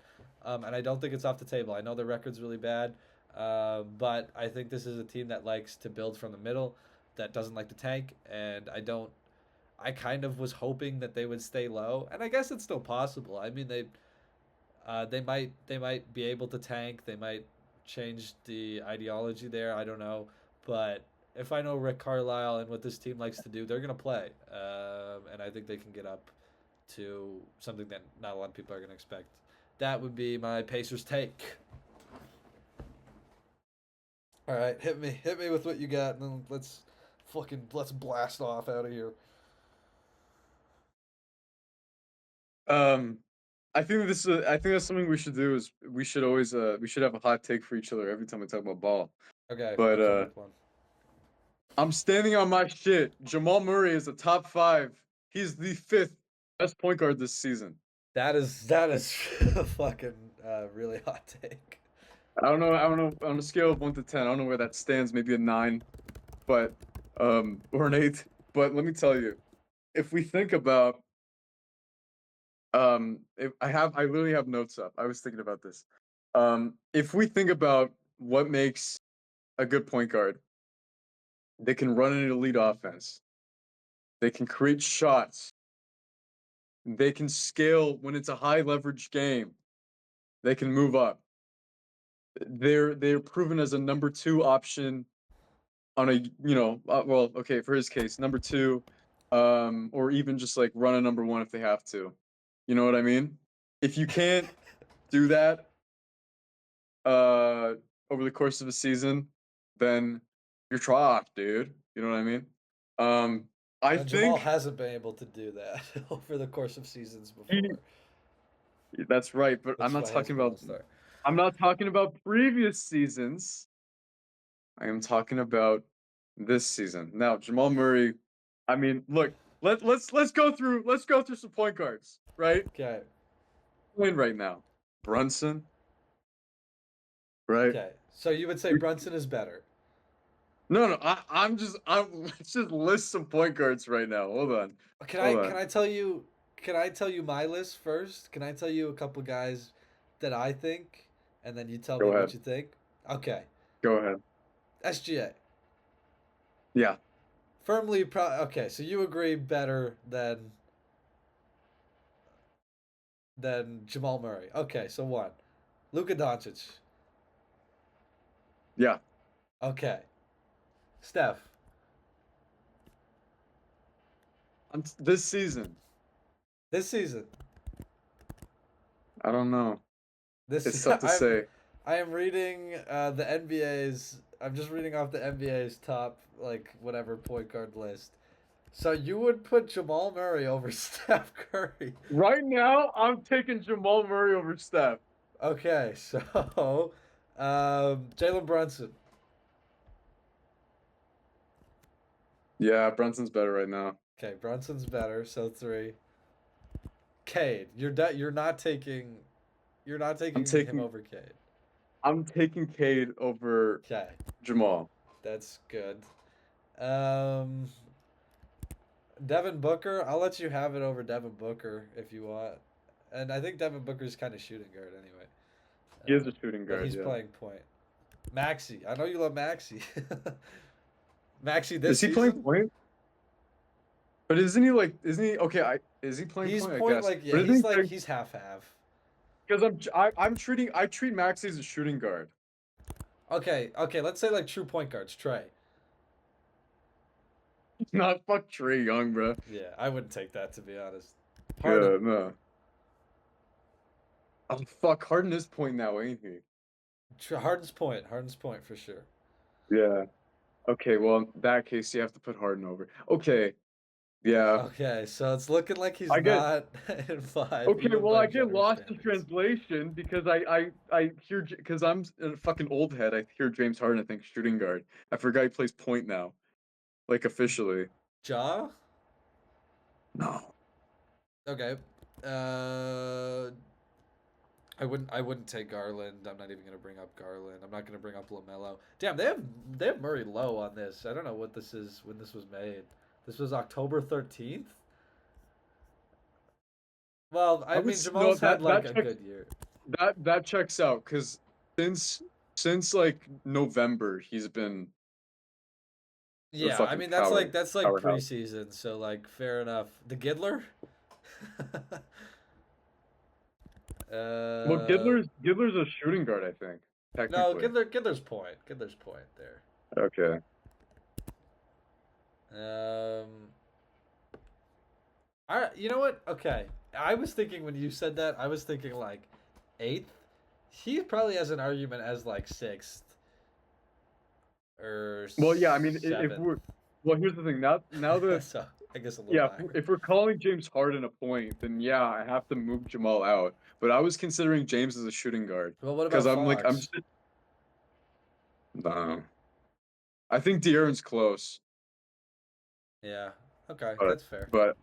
And I don't think it's off the table. I know their record's really bad, but I think this is a team that likes to build from the middle, that doesn't like to tank, and I don't. I kind of was hoping that they would stay low, and I guess it's still possible. I mean, they might be able to tank. They might change the ideology there. I don't know, but if I know Rick Carlisle and what this team likes to do, they're gonna play, and I think they can get up to something that not a lot of people are gonna expect. That would be my Pacers take. All right, hit me with what you got, and then let's blast off out of here. Um, I think that's something we should do is we should always we should have a hot take for each other every time we talk about ball. Okay, But I'll come with one. I'm standing on my shit. Jamal Murray is a top 5. He's the 5th best point guard this season. That is a fucking really hot take. I don't know on a scale of 1 to 10. I don't know where that stands, maybe a 9, but or an 8. But let me tell you, if we think about if I literally have notes up. I was thinking about this. If we think about what makes a good point guard, they can run an elite offense. They can create shots. They can scale when it's a high leverage game. They can move up. They're proven as a number 2 option on a well, okay, for his case, number 2, or even just like run a number 1 if they have to. You know what I mean? If you can't do that uh over the course of a season, then you're trash, dude. You know what I mean? Um I And Jamal think hasn't been able to do that over the course of seasons he, before. that's right, but That's why he hasn't been All Star. I'm not talking about previous seasons. I am talking about this season. Now, Jamal Murray, I mean, look, let's go through some point guards, right? Okay, Win right now. Brunson, right? okay. So you would say Brunson is better. No, no, I'm let's just list some point guards right now. Hold on. Can I Hold can on. I tell you can I tell you my list first? Can I tell you a couple guys that I think, and then you tell Go me what ahead. you think? Okay, Go ahead. SGA. Yeah. Firmly okay, so you agree better than Jamal Murray. Okay, so one. Luka Doncic. Yeah. Okay. Steph. This season, This season. I don't know. It's This tough to say. I am reading the NBA's. I'm just reading off the NBA's top like whatever point guard list. So you would put Jamal Murray over Steph Curry. Right now, I'm taking Jamal Murray over Steph. Okay, so Jalen Brunson. Yeah, Brunson's better right now. Okay, Brunson's better. So three. Cade. You're not I'm taking him taking over Cade. I'm taking Cade over Okay, Jamal. that's good. Um, Devin Booker. I'll let you have it over Devin Booker if you want. And I think Devin Booker's kind of shooting guard anyway. He is a shooting But guard, he's yeah. playing point. Maxi. I know you love Maxi. Maxi this Is he playing season? point? But isn't he okay, I is he playing He's point, I point guess. like yeah, But isn't he playing he's half half. because I treat Maxey as a shooting guard. Okay, okay, let's say like true point guards, Trey. Not fuck Trey Young, bro. Yeah, I wouldn't take that to be honest. Harden. Yeah, no. Oh fuck, Harden is point now, ain't he? Harden's point. Harden's point for sure. Yeah. Okay, well in that case you have to put Harden over. Okay, yeah. Okay, so it's looking like he's I get not in five, okay, even well by I get general lost in standards. translation because I hear because I'm a fucking old head. I hear James Harden. I think shooting guard. I forgot he plays point now, like officially. Ja? No. Okay. I wouldn't take Garland. I'm not even gonna bring up Garland. I'm not gonna bring up Lamelo. Damn, they have Murray low on this. I don't know what this is when this was made. This was October 13th. Well, I I mean was no Jamal's had like that a checks good year. that checks out because since like November he's been a Yeah, I fucking mean that's like powerhouse. preseason, so like fair enough. The Giddler? Well, uh Gidler's a shooting guard, I think no, technically. Giddler's point. Giddler's point there. Okay. Um, you know what? Okay, I was thinking when you said that, I was thinking like eighth. He probably has an argument as like sixth or Well, yeah, I mean, if seventh. we're well, here's the thing. Now that So I guess a little yeah, higher. if we're calling James Harden a point, then yeah, I have to move Jamal out. But I was considering James as a shooting guard Well, what because about I'm Fox? just no. I think De'Aaron's close, Yeah. Okay, but that's fair. but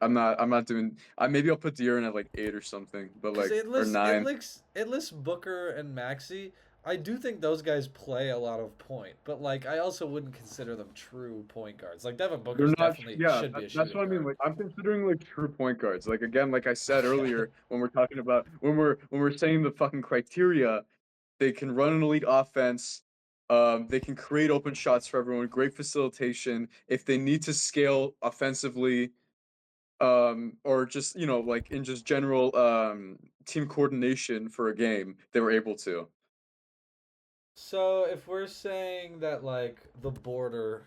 I'm not doing. Maybe I'll put De'Aaron at like 8 or something, but Because like or 9. it lists Booker and Maxi. I do think those guys play a lot of point, but like I also wouldn't consider them true point guards. Like Devin They're Booker's not. definitely Yeah, should be a that's shooting what I mean. guard. Like I'm considering like true point guards. Like again, like I said Okay. earlier, when we're talking about when we're saying the fucking criteria, they can run an elite offense. They can create open shots for everyone. Great facilitation. If they need to scale offensively, or just like in just general team coordination for a game, they were able to. So if we're saying that like the border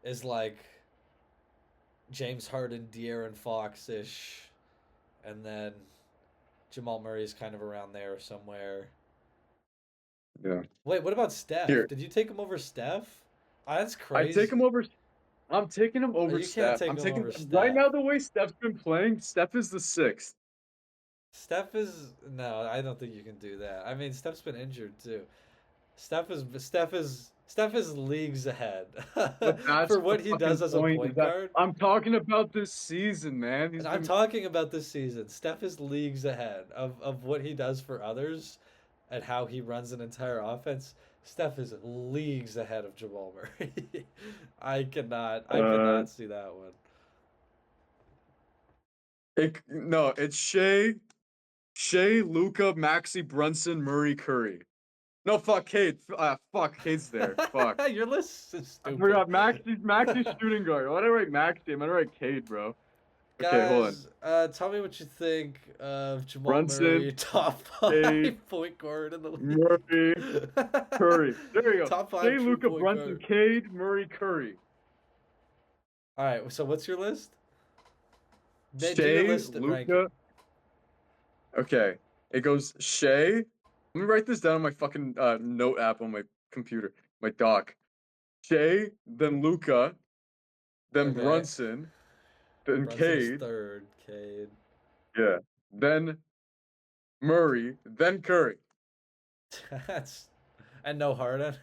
is like James Harden, De'Aaron Fox ish, and then Jamal Murray is kind of around there somewhere. Yeah. Wait, what about Steph? Here, Did you take him over Steph? That's I take him crazy. over. I'm taking him over You can't Steph. take I'm him taking over right Steph. now the way Steph's been playing. Steph is the sixth. Steph is no, I don't think you can do that. I mean, Steph's been injured too. Steph is leagues ahead But that's for the what he does fucking as a point. Is point that guard. I'm talking about this season, man. And He's I'm been talking about this season. Steph is leagues ahead of what he does for others and how he runs an entire offense. Steph is leagues ahead of Jamal Murray. I uh, cannot see that one. no, it's Shea, Luca, Maxi, Brunson, Murray, Curry. No, fuck Cade. Fuck Cade's there. Fuck. Your list is I stupid. forgot Maxi's shooting guard. Why did I write Maxi? I'm gonna write Cade, bro. Okay, hold on. Guys, tell me what you think of Jamal Brunson, Murray, top Cade, five point guard in the Murray, league. Curry. There you go. Top five Shea, true Luca, point Brunson, guard. Cade, Murray, Curry. All right, so what's your list? Do your Shea, list ranking. Luca. Okay. It goes Shea. Let me write this down on my fucking note app on my computer, my dock. Shea, then Luca, then Okay. Brunson, then Brunson's Cade. third, Cade. Yeah. Then Murray, then Curry. That's and no Harden.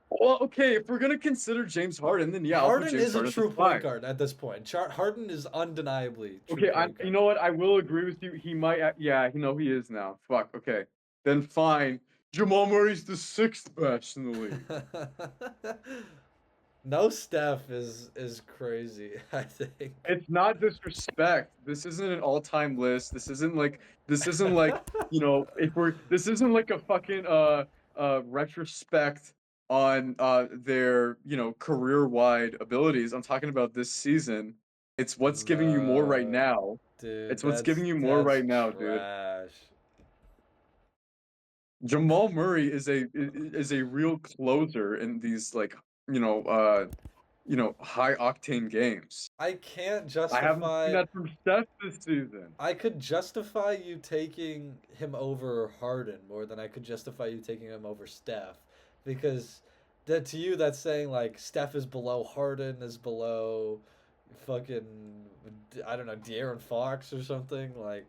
Well, okay, if we're gonna consider James Harden, then yeah, I'll put Harden James is a Harden at the true point 5. guard at this point. Harden is undeniably true Okay, point you guard. know what? I will agree with you. He might, yeah, he is now. Fuck. Okay, then fine. Jamal Murray's the sixth best in the league. No Steph is crazy, I think. It's not disrespect. This isn't an all-time list. This isn't like, if we're this isn't like a fucking retrospect on their, career-wide abilities. I'm talking about this season. It's what's giving you more right No, now. dude, It's what's giving you more that's right now, dude. trash. Jamal Murray is a real closer in these like, you know, uh, high octane games. I can't I haven't seen justify. that from Steph this season. I could justify you taking him over Harden more than I could justify you taking him over Steph, because that to you that's saying like Steph is below Harden is below fucking I don't know De'Aaron Fox or something like.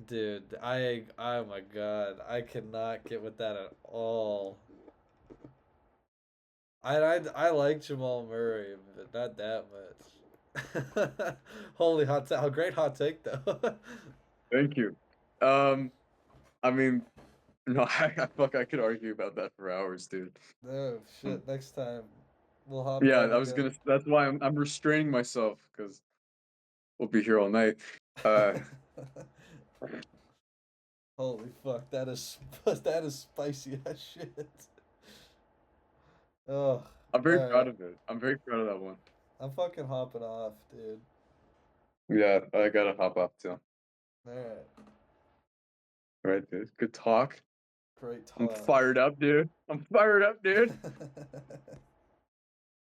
Dude, oh my god, I cannot get with that at all. I like Jamal Murray, but not that much. Holy hot take! Oh, great hot take though. Thank you. Um, I mean, no, I could argue about that for hours, dude. Oh Mm. shit! Next time we'll hop Yeah, on again. that's why I'm restraining myself because we'll be here all night. Uh, Holy fuck! That is that is spicy as shit. Oh, I'm all very proud right. of it. I'm very proud of that one. I'm fucking hopping off, dude. Yeah, I gotta hop off too. All right. All right, dude. Good talk. Great I'm talk. fired up, dude. I'm fired up, dude.